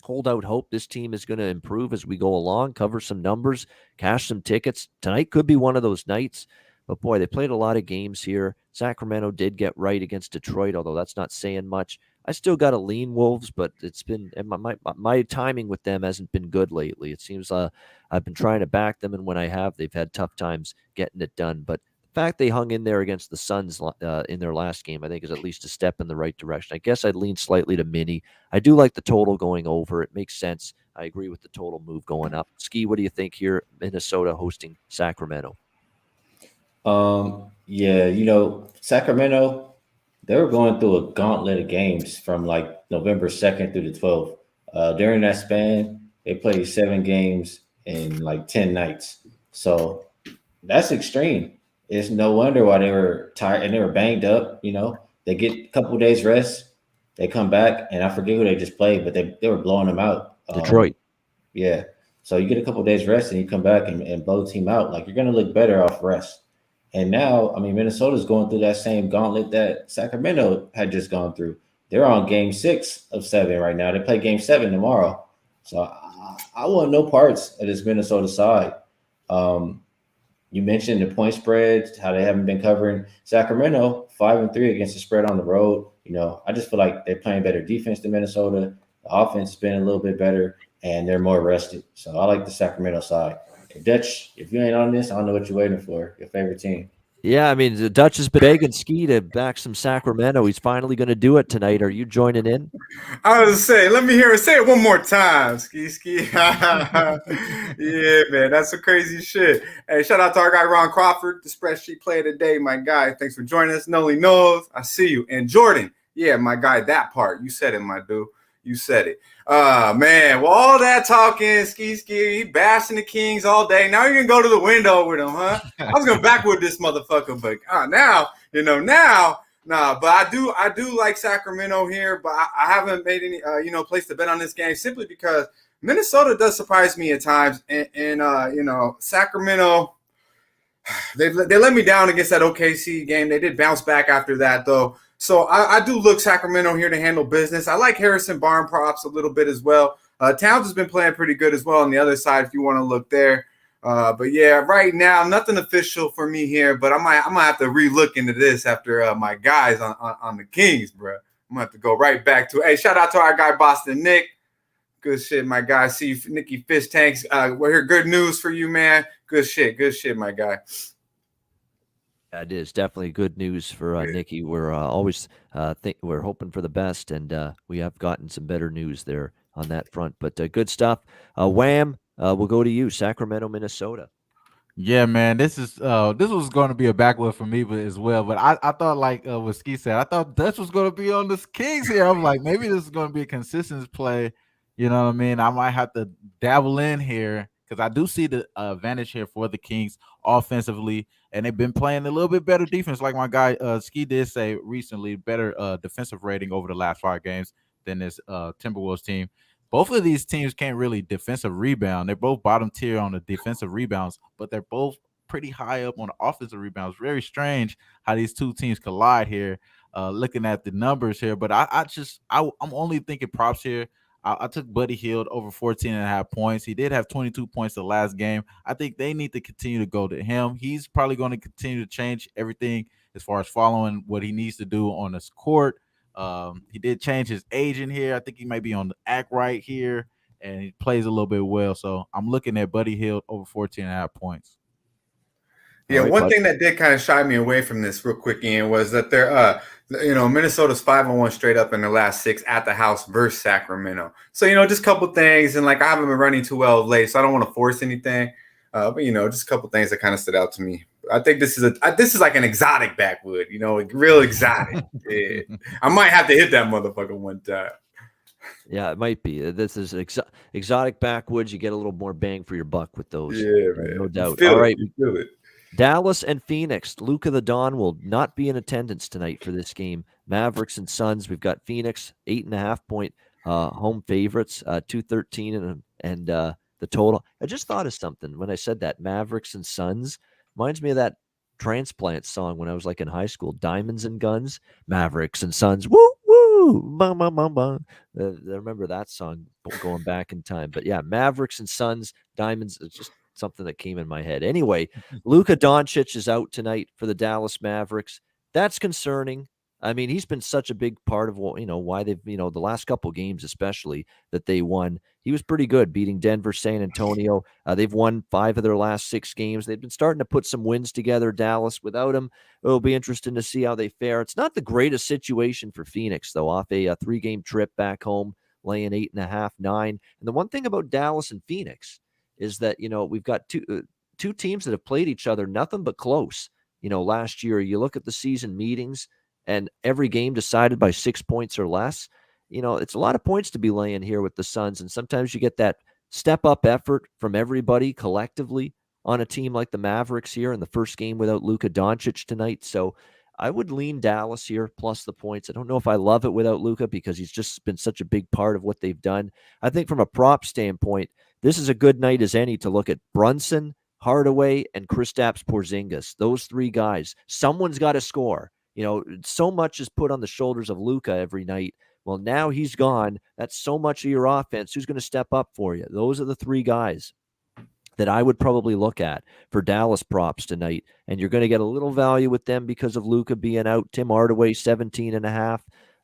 hold out hope this team is going to improve as we go along, cover some numbers, cash some tickets. Tonight could be one of those nights. But boy, they played a lot of games here. Sacramento did get right against Detroit, although that's not saying much. I still got to lean Wolves, but it's been my timing with them hasn't been good lately. It seems I've been trying to back them, and when I have, they've had tough times getting it done. But the fact they hung in there against the Suns in their last game, I think, is at least a step in the right direction. I guess I'd lean slightly to Mini. I do like the total going over. It makes sense. I agree with the total move going up. Skee, what do you think here? Minnesota hosting Sacramento. Yeah, Sacramento, they were going through a gauntlet of games from like November 2nd through the 12th. During that span, they played 7 games in like 10 nights. So that's extreme. It's no wonder why they were tired and they were banged up. They get a couple of days rest, they come back, and I forget who they just played, but they were blowing them out. Detroit. Yeah. So you get a couple of days rest and you come back and blow the team out. Like, you're going to look better off rest. And now, Minnesota's going through that same gauntlet that Sacramento had just gone through. They're on game 6 of 7 right now. They play game 7 tomorrow. So I want no parts of this Minnesota side. You mentioned the point spreads, how they haven't been covering. Sacramento, 5-3 against the spread on the road. I just feel like they're playing better defense than Minnesota. The offense has been a little bit better, and they're more rested. So I like the Sacramento side. Dutch, if you ain't on this, I don't know what you're waiting for. Your favorite team. Yeah, the Dutch has been begging Skee to back some Sacramento. He's finally going to do it tonight. Are you joining in? I was saying, let me hear it. Say it one more time, Skee. Yeah, man, that's some crazy shit. Hey, shout out to our guy Ron Crawford, the spreadsheet player today, my guy. Thanks for joining us. Noli knows, I see you. And Jordan, yeah, my guy, that part, you said it, my dude. You said it. Man, well, all that talking, Skee, bashing the Kings all day. Now you're going to go to the window with them, huh? I was going to backwood this motherfucker, but now, nah, but I do like Sacramento here, but I haven't made any, place to bet on this game simply because Minnesota does surprise me at times. And Sacramento, they let me down against that OKC game. They did bounce back after that, though. So I do look Sacramento here to handle business. I like Harrison Barnes props a little bit as well. Towns has been playing pretty good as well on the other side if you want to look there. But yeah, right now, nothing official for me here, but I'm gonna have to re-look into this after my guys on the Kings, bro. I'm gonna have to go right back to it. Hey, shout out to our guy Boston Nick. Good shit, my guy. See you, Nicky Fish Tanks. We're here. Good news for you, man. Good shit, my guy. It is definitely good news for Nicky. We're always we're hoping for the best, and we have gotten some better news there on that front. But good stuff. Wham, we'll go to you, Sacramento, Minnesota. Yeah, man, this was going to be a backwood for me, but as well. But I thought, like what Skee said, I thought Dutch was going to be on the Kings here. I'm like, maybe this is going to be a consistent play. You know what I mean? I might have to dabble in here because I do see the advantage here for the Kings offensively, and they've been playing a little bit better defense. Like my guy Skee did say recently, better defensive rating over the last 5 games than this Timberwolves team. Both of these teams can't really defensive rebound. They're both bottom tier on the defensive rebounds, but they're both pretty high up on the offensive rebounds. Very strange how these two teams collide here. Looking at the numbers here, but I'm only thinking props here. I took Buddy Hield over 14.5 points. He did have 22 points the last game. I think they need to continue to go to him. He's probably going to continue to change everything as far as following what he needs to do on this court. He did change his agent here. I think he might be on the act right here, and he plays a little bit well. So I'm looking at Buddy Hield over 14.5 points. Yeah, one thing that did kind of shy me away from this real quick, Ian, was that they're, Minnesota's 5-1 straight up in their last 6 at the house versus Sacramento. So, just a couple things, and like I haven't been running too well of late, so I don't want to force anything. But just a couple things that kind of stood out to me. I think this is like an exotic backwood, real exotic. Yeah. I might have to hit that motherfucker one time. Yeah, it might be. This is exotic backwoods. You get a little more bang for your buck with those. Yeah, man. No doubt. All right. Feel it. Dallas and Phoenix. Luka the Don will not be in attendance tonight for this game. Mavericks and Suns. We've got Phoenix 8.5 point home favorites, 213 and the total. I just thought of something when I said that. Mavericks and Suns reminds me of that Transplant song when I was like in high school. Diamonds and Guns, Mavericks and Suns. Woo woo. Ooh, bum, bum, bum, bum. I remember that song going back in time. But yeah, Mavericks and Suns, Diamonds, it's just something that came in my head. Anyway, Luka Doncic is out tonight for the Dallas Mavericks. That's concerning. I mean, he's been such a big part of why they've, the last couple games, especially that they won. He was pretty good beating Denver, San Antonio. They've won 5 of their last 6 games. They've been starting to put some wins together, Dallas. Without him, it'll be interesting to see how they fare. It's not the greatest situation for Phoenix, though, off a 3-game trip back home, laying 8.5, 9. And the one thing about Dallas and Phoenix is that, we've got two teams that have played each other nothing but close. Last year, you look at the season meetings, and every game decided by 6 points or less. It's a lot of points to be laying here with the Suns, and sometimes you get that step-up effort from everybody collectively on a team like the Mavericks here in the first game without Luka Doncic tonight. So I would lean Dallas here plus the points. I don't know if I love it without Luka because he's just been such a big part of what they've done. I think from a prop standpoint, this is a good night as any to look at Brunson, Hardaway, and Kristaps Porzingis. Those 3 guys. Someone's got to score. So much is put on the shoulders of Luka every night. Well, now he's gone. That's so much of your offense. Who's going to step up for you? Those are the 3 guys that I would probably look at for Dallas props tonight. And you're going to get a little value with them because of Luka being out. Tim Hardaway, 17.5.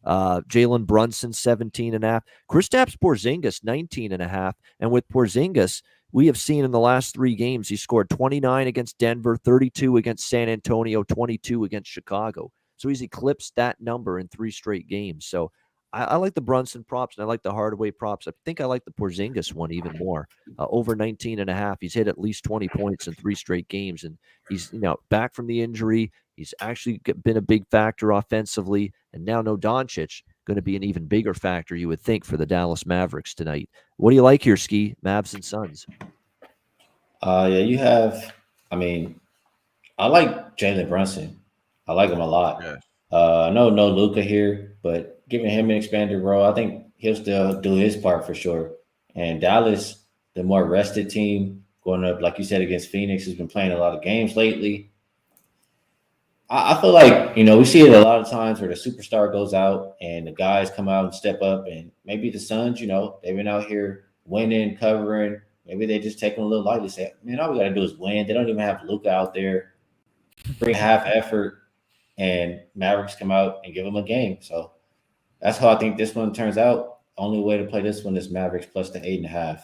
Jalen Brunson, 17.5. Kristaps Porzingis, 19.5. And with Porzingis, we have seen in the last 3 games, he scored 29 against Denver, 32 against San Antonio, 22 against Chicago. So he's eclipsed that number in 3 straight games. So I like the Brunson props, and I like the Hardaway props. I think I like the Porzingis one even more. Over 19.5. He's hit at least 20 points in 3 straight games, and he's back from the injury. He's actually been a big factor offensively, and now no Doncic, going to be an even bigger factor, you would think, for the Dallas Mavericks tonight. What do you like here, Skee? Mavs and Suns. Yeah, you have. I mean, I like Jalen Brunson. I like him a lot. Yeah. I know no Luka here, but giving him an expanded role, I think he'll still do his part for sure. And Dallas, the more rested team, going up, like you said, against Phoenix, has been playing a lot of games lately. I feel like, we see it a lot of times where the superstar goes out and the guys come out and step up. And maybe the Suns, they've been out here winning, covering. Maybe they just take them a little lightly, say, man, all we got to do is win. They don't even have Luka out there, bring half effort. And Mavericks come out and give them a game. So that's how I think this one turns out. Only way to play this one is Mavericks plus the 8.5.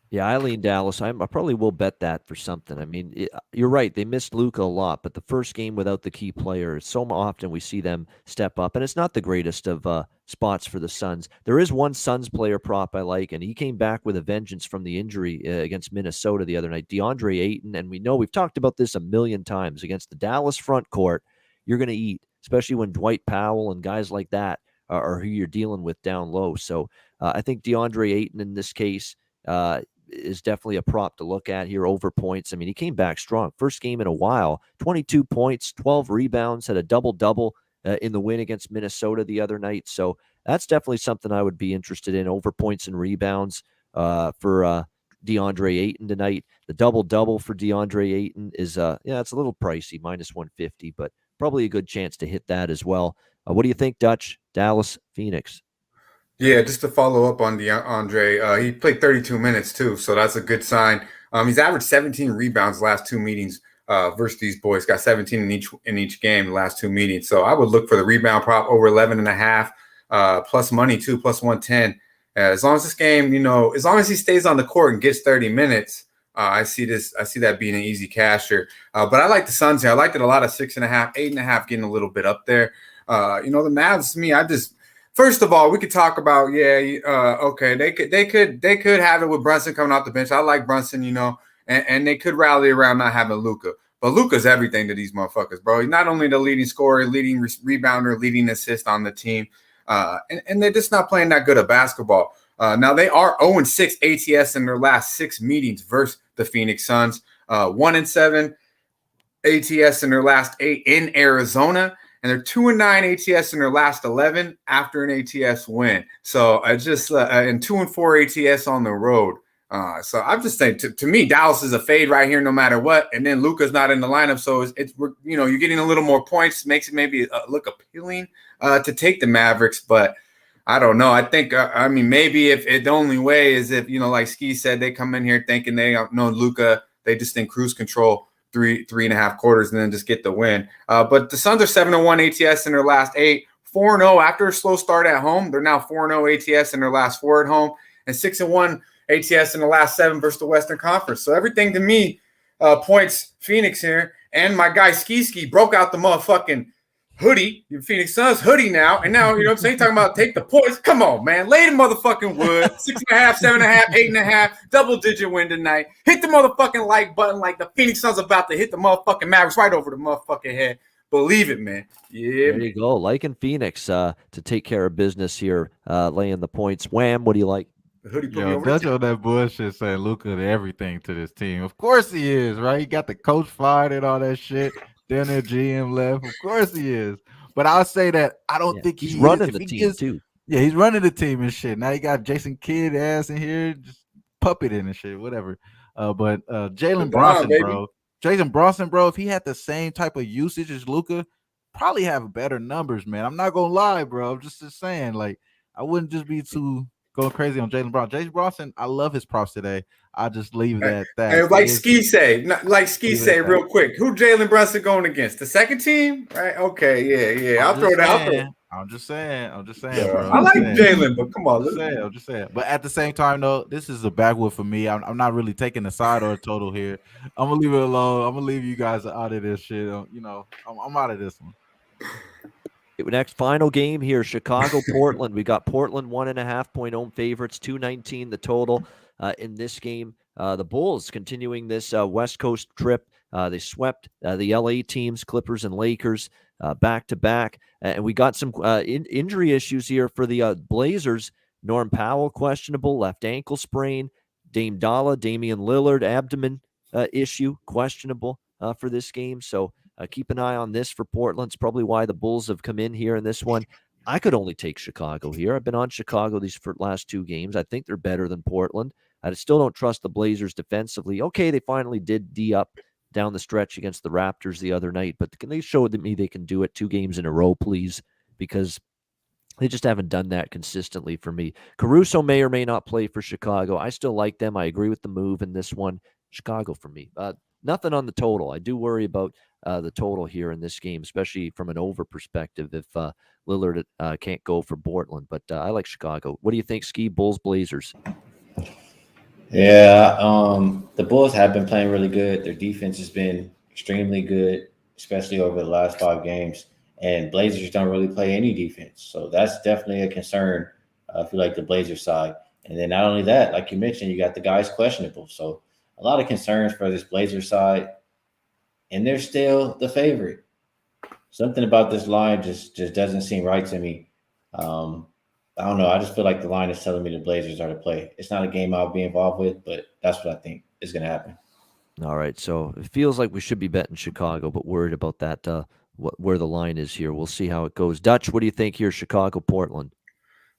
Yeah, I lean Dallas. I probably will bet that for something. I mean, you're right. They missed Luka a lot, but the first game without the key player, so often we see them step up, and it's not the greatest of spots for the Suns. There is one Suns player prop I like, and he came back with a vengeance from the injury against Minnesota the other night. DeAndre Ayton, and we know we've talked about this a million times against the Dallas front court. You're going to eat, especially when Dwight Powell and guys like that are who you're dealing with down low. So I think DeAndre Ayton in this case is definitely a prop to look at here over points. I mean, he came back strong. First game in a while, 22 points, 12 rebounds, had a double-double in the win against Minnesota the other night. So that's definitely something I would be interested in, over points and rebounds for DeAndre Ayton tonight. The double-double for DeAndre Ayton is, it's a little pricey, minus 150, but probably a good chance to hit that as well. What do you think, Dutch? Dallas, Phoenix? Yeah, just to follow up on DeAndre, he played 32 minutes too, so that's a good sign. He's averaged 17 rebounds last 2 meetings versus these boys. Got 17 in each game the last 2 meetings. So I would look for the rebound prop over 11.5, plus money too, plus 110. As long as this game, as long as he stays on the court and gets 30 minutes, I see that being an easy casher. But I like the Suns here. I liked it a lot of 6.5, 8.5, getting a little bit up there. The Mavs, to me, first of all, we could talk about, okay, they could have it with Brunson coming off the bench. I like Brunson, and they could rally around not having Luka. But Luka's everything to these motherfuckers, bro. He's not only the leading scorer, leading rebounder, leading assist on the team, and they're just not playing that good at basketball. Now they are 0-6 ATS in their last 6 meetings versus the Phoenix Suns. 1-7 ATS in their last 8 in Arizona. And they're 2-9 ATS in their last 11 after an ATS win. So I just and 2-4 ATS on the road. So I'm just saying, to me, Dallas is a fade right here, no matter what. And then Luka's not in the lineup, so it's you're getting a little more points, makes it maybe look appealing to take the Mavericks. But I don't know. I think, I mean, maybe if the only way is if, like Skee said, they come in here thinking they know Luka, they just think cruise control 3.5 quarters and then just get the win. But the Suns are 7-1 ATS in their last 8, 4-0 after a slow start at home. They're now 4-0 ATS in their last 4 at home, and 6-1 ATS in the last 7 versus the Western Conference. So everything to me points Phoenix here. And my guy Skee broke out the motherfucking hoodie, your Phoenix Suns hoodie now. And now, you know what I'm saying? Talking about take the points. Come on, man. Lay the motherfucking wood. 6.5, 7.5, 8.5, double-digit win tonight. Hit the motherfucking like button like the Phoenix Suns about to hit the motherfucking Mavericks right over the motherfucking head. Believe it, man. Yeah. There you go. Liking Phoenix to take care of business here, laying the points. Wham, what do you like? The hoodie put me Yo, over Dutch the on that bullshit saying Luka to everything to this team. Of course he is, right? He got the coach fired and all that shit. Then their GM left. Of course he is. But I'll say that I don't think he's he running is. the team too. Yeah, he's running the team and shit. Now you got Jason Kidd ass in here, just puppeting and shit, whatever. But Jalen Bronson, baby. bro. Jason Bronson, bro, if he had the same type of usage as Luka, probably have better numbers, man. I'm not gonna lie, bro. I'm just saying, like, I wouldn't just be too going crazy on Jalen Bronson. Jason Bronson, I love his props today. I'll just leave that. And like Skee say, real quick, who Jalen Brunson going against? The second team, right? Okay, yeah. I'll throw that out. I'm just saying, Yeah, bro. I like Jalen, but come on, I'm just saying. But at the same time, though, this is a backwood for me. I'm not really taking a side or a total here. I'm gonna leave it alone. I'm gonna leave you guys out of this shit. I'm out of this one. Next final game here, Chicago, Portland. We got Portland 1.5-point home favorites, 219 the total in this game. The Bulls continuing this West Coast trip. They swept the LA teams, Clippers and Lakers, back to back. And we got some injury issues here for the Blazers. Norm Powell, questionable, left ankle sprain. Dame Dalla, Damian Lillard, abdomen issue, questionable for this game. So keep an eye on this for Portland. It's probably why the Bulls have come in here in this one. I could only take Chicago here. I've been on Chicago these last 2 games. I think they're better than Portland. I still don't trust the Blazers defensively. Okay, they finally did D up down the stretch against the Raptors the other night, but can they show me they can do it 2 games in a row, please? Because they just haven't done that consistently for me. Caruso may or may not play for Chicago. I still like them. I agree with the move in this one. Chicago for me. Nothing on the total. I do worry about the total here in this game, especially from an over perspective if Lillard can't go for Portland. But I like Chicago. What do you think, Skee? Bulls, Blazers? Yeah, the Bulls have been playing really good. Their defense has been extremely good, especially over the last 5 games. And Blazers don't really play any defense. So that's definitely a concern if you like the Blazers side. And then not only that, like you mentioned, you got the guys questionable. So a lot of concerns for this Blazers side. And they're still the favorite. Something about this line just doesn't seem right to me. I don't know. I just feel like the line is telling me the Blazers are to play. It's not a game I'll be involved with, but that's what I think is going to happen. All right. So it feels like we should be betting Chicago, but worried about that, where the line is here. We'll see how it goes. Dutch, what do you think here, Chicago, Portland?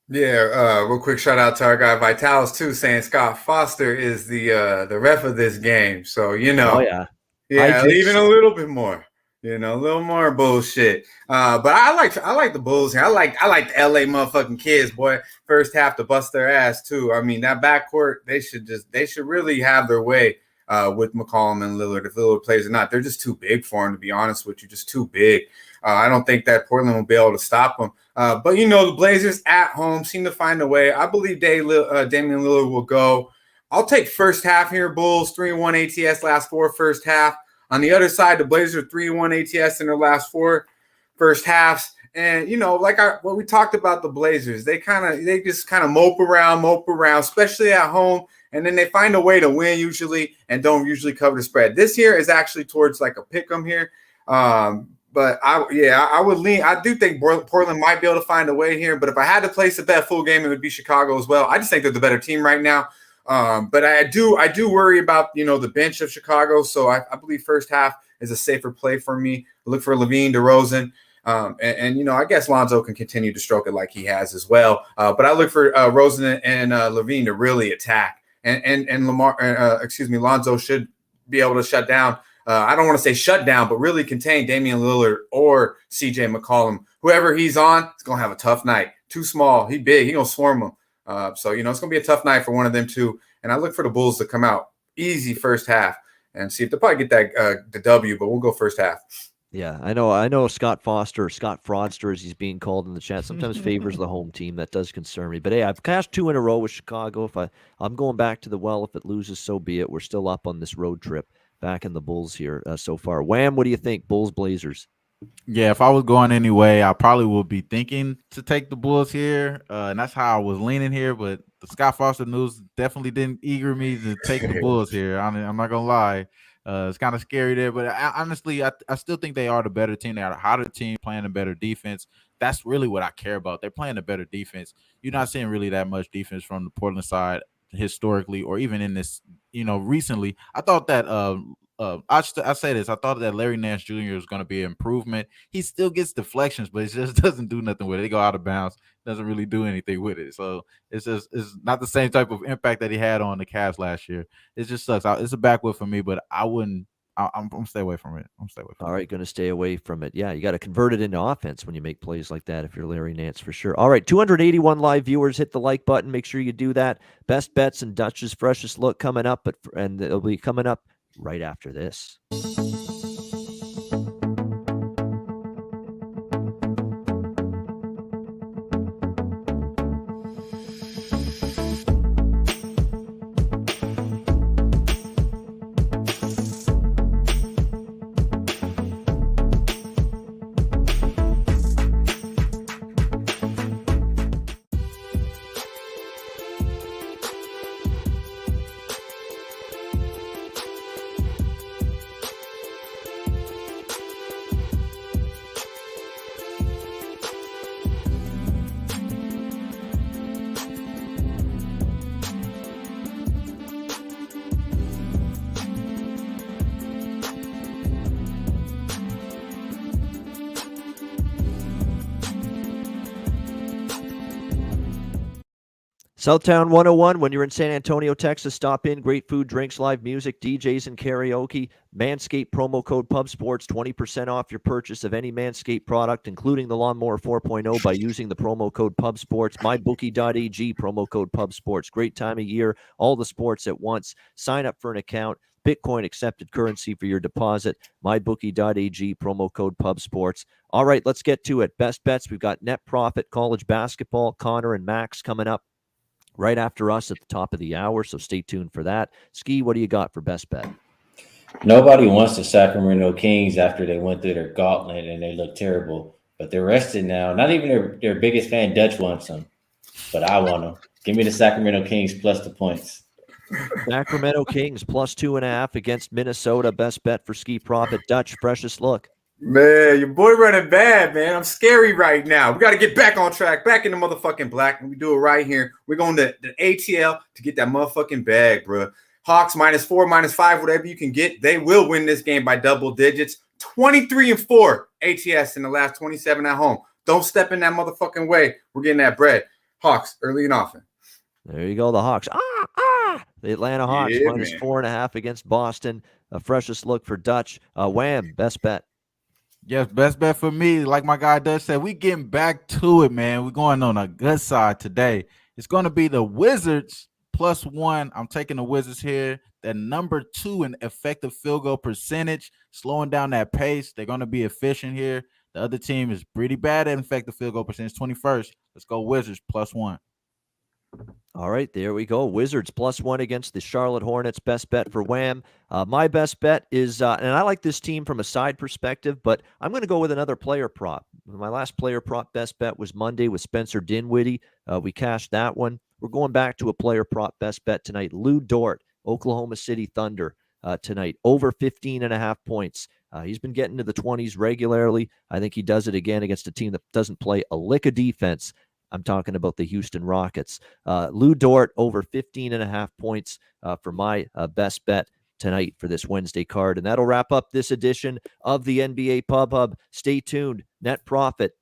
Yeah, real quick shout out to our guy Vitalis too, saying Scott Foster is the ref of this game. So, Oh, yeah. Even a little bit more. A little more bullshit. But I like the Bulls here. I like the LA motherfucking kids, boy. First half to bust their ass too. I mean, that backcourt, they should really have their way with McCollum and Lillard. If Lillard plays or not, they're just too big for him, to be honest with you. Just too big. I don't think that Portland will be able to stop them. But the Blazers at home seem to find a way. I believe Damian Lillard will go. I'll take first half here, Bulls 3-1 ATS last 4 first half. On the other side, the Blazers 3-1 ATS in their last 4 first halves. And, what we talked about the Blazers, they just kind of mope around, especially at home. And then they find a way to win usually and don't usually cover the spread. This year is actually towards like a pick 'em here. But I would lean. I do think Portland might be able to find a way here. But if I had to place a bet full game, it would be Chicago as well. I just think they're the better team right now. But I do worry about, the bench of Chicago. So I believe first half is a safer play for me. Look for Levine, DeRozan. And I guess Lonzo can continue to stroke it like he has as well. But I look for Rosen and Levine to really attack. And Lonzo should be able to shut down. I don't want to say shut down, but really contain Damian Lillard or CJ McCollum. Whoever he's on, is going to have a tough night. too small. He big. He gonna swarm them. So it's gonna be a tough night for one of them too. And I look for the Bulls to come out easy first half and see if they'll probably get that the W. But we'll go first half. Yeah, I know. Scott Foster, or Scott Fraudster, as he's being called in the chat, sometimes favors the home team. That does concern me. But hey, I've cashed 2 in a row with Chicago. If I'm going back to the well, if it loses, so be it. We're still up on this road trip, back in the Bulls here so far. Wham, what do you think? Bulls, Blazers. Yeah, if I was going anyway, I probably would be thinking to take the Bulls here, and that's how I was leaning here. But the Scott Foster news definitely didn't eager me to take the Bulls here. I'm not gonna lie, it's kind of scary there. But honestly, I still think they are the better team. They are a hotter team playing a better defense. That's really what I care about. They're playing a better defense. You're not seeing really that much defense from the Portland side historically, or even in this, recently. I thought that I say this. I thought that Larry Nance Jr. was going to be an improvement. He still gets deflections, but it just doesn't do nothing with it. They go out of bounds. Doesn't really do anything with it. So it's not the same type of impact that he had on the Cavs last year. It just sucks. It's a backwood for me, but I wouldn't. I'm stay away from it. All right, going to stay away from it. Yeah, you got to convert it into offense when you make plays like that if you're Larry Nance for sure. All right, 281 live viewers. Hit the like button. Make sure you do that. Best bets and Dutch's freshest look coming up, and it'll be coming up right after this. Southtown 101, when you're in San Antonio, Texas, stop in. Great food, drinks, live music, DJs, and karaoke. Manscaped promo code PubSports, 20% off your purchase of any Manscaped product, including the Lawnmower 4.0 by using the promo code PubSports. MyBookie.ag, promo code PubSports. Great time of year, all the sports at once. Sign up for an account. Bitcoin accepted currency for your deposit. MyBookie.ag, promo code PubSports. All right, let's get to it. Best bets. We've got net profit, college basketball, Connor and Max coming up right after us at the top of the hour, so stay tuned for that. Skee, what do you got for best bet? Nobody wants the Sacramento Kings after they went through their gauntlet and they look terrible. But they're rested now. Not even their biggest fan, Dutch, wants them. But I want them. Give me the Sacramento Kings plus the points. Sacramento Kings plus 2.5 against Minnesota. Best bet for Skee Profit. Dutch, freshest look. Man, your boy running bad, man. I'm scary right now. We got to get back on track, back in the motherfucking black. We do it right here. We're going to the ATL to get that motherfucking bag, bro. Hawks -4, -5, whatever you can get. They will win this game by double digits. 23-4 ATS in the last 27 at home. Don't step in that motherfucking way. We're getting that bread. Hawks early and often. There you go, the Hawks. The Atlanta Hawks -4.5 against Boston. A freshest look for Dutch. Wham, best bet. Yes, best bet for me. Like my guy Dutch said, we getting back to it, man. We're going on a good side today. It's going to be the Wizards +1. I'm taking the Wizards here. They're number 2 in effective field goal percentage, slowing down that pace. They're going to be efficient here. The other team is pretty bad at effective field goal percentage, 21st. Let's go Wizards +1. All right, there we go. Wizards +1 against the Charlotte Hornets. Best bet for Wham. My best bet is, and I like this team from a side perspective, but I'm going to go with another player prop. My last player prop best bet was Monday with Spencer Dinwiddie. We cashed that one. We're going back to a player prop best bet tonight. Lou Dort, Oklahoma City Thunder tonight, over 15.5 points. He's been getting to the 20s regularly. I think he does it again against a team that doesn't play a lick of defense. I'm talking about the Houston Rockets. Lou Dort over 15.5 points for my best bet tonight for this Wednesday card. And that'll wrap up this edition of the NBA Pub Hub. Stay tuned. Net profit,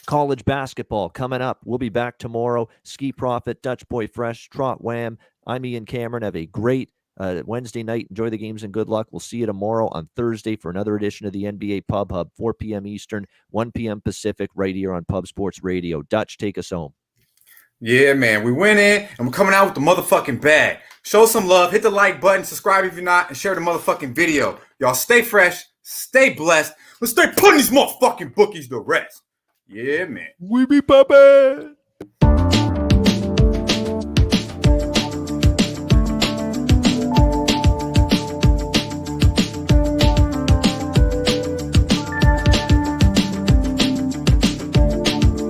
college basketball coming up. We'll be back tomorrow. Skee Profit, Dutch Boy Fresh, Trot Wham. I'm Ian Cameron. Have a great Wednesday night. Enjoy the games and good luck. We'll see you tomorrow on Thursday for another edition of the NBA Pub Hub, 4 p.m. Eastern, 1 p.m. Pacific, right here on Pub Sports Radio. Dutch, take us home. Yeah, man. We went in and we're coming out with the motherfucking bag. Show some love. Hit the like button. Subscribe if you're not. And share the motherfucking video. Y'all stay fresh. Stay blessed. Let's stay putting these motherfucking bookies to rest. Yeah, man. We be poppin'.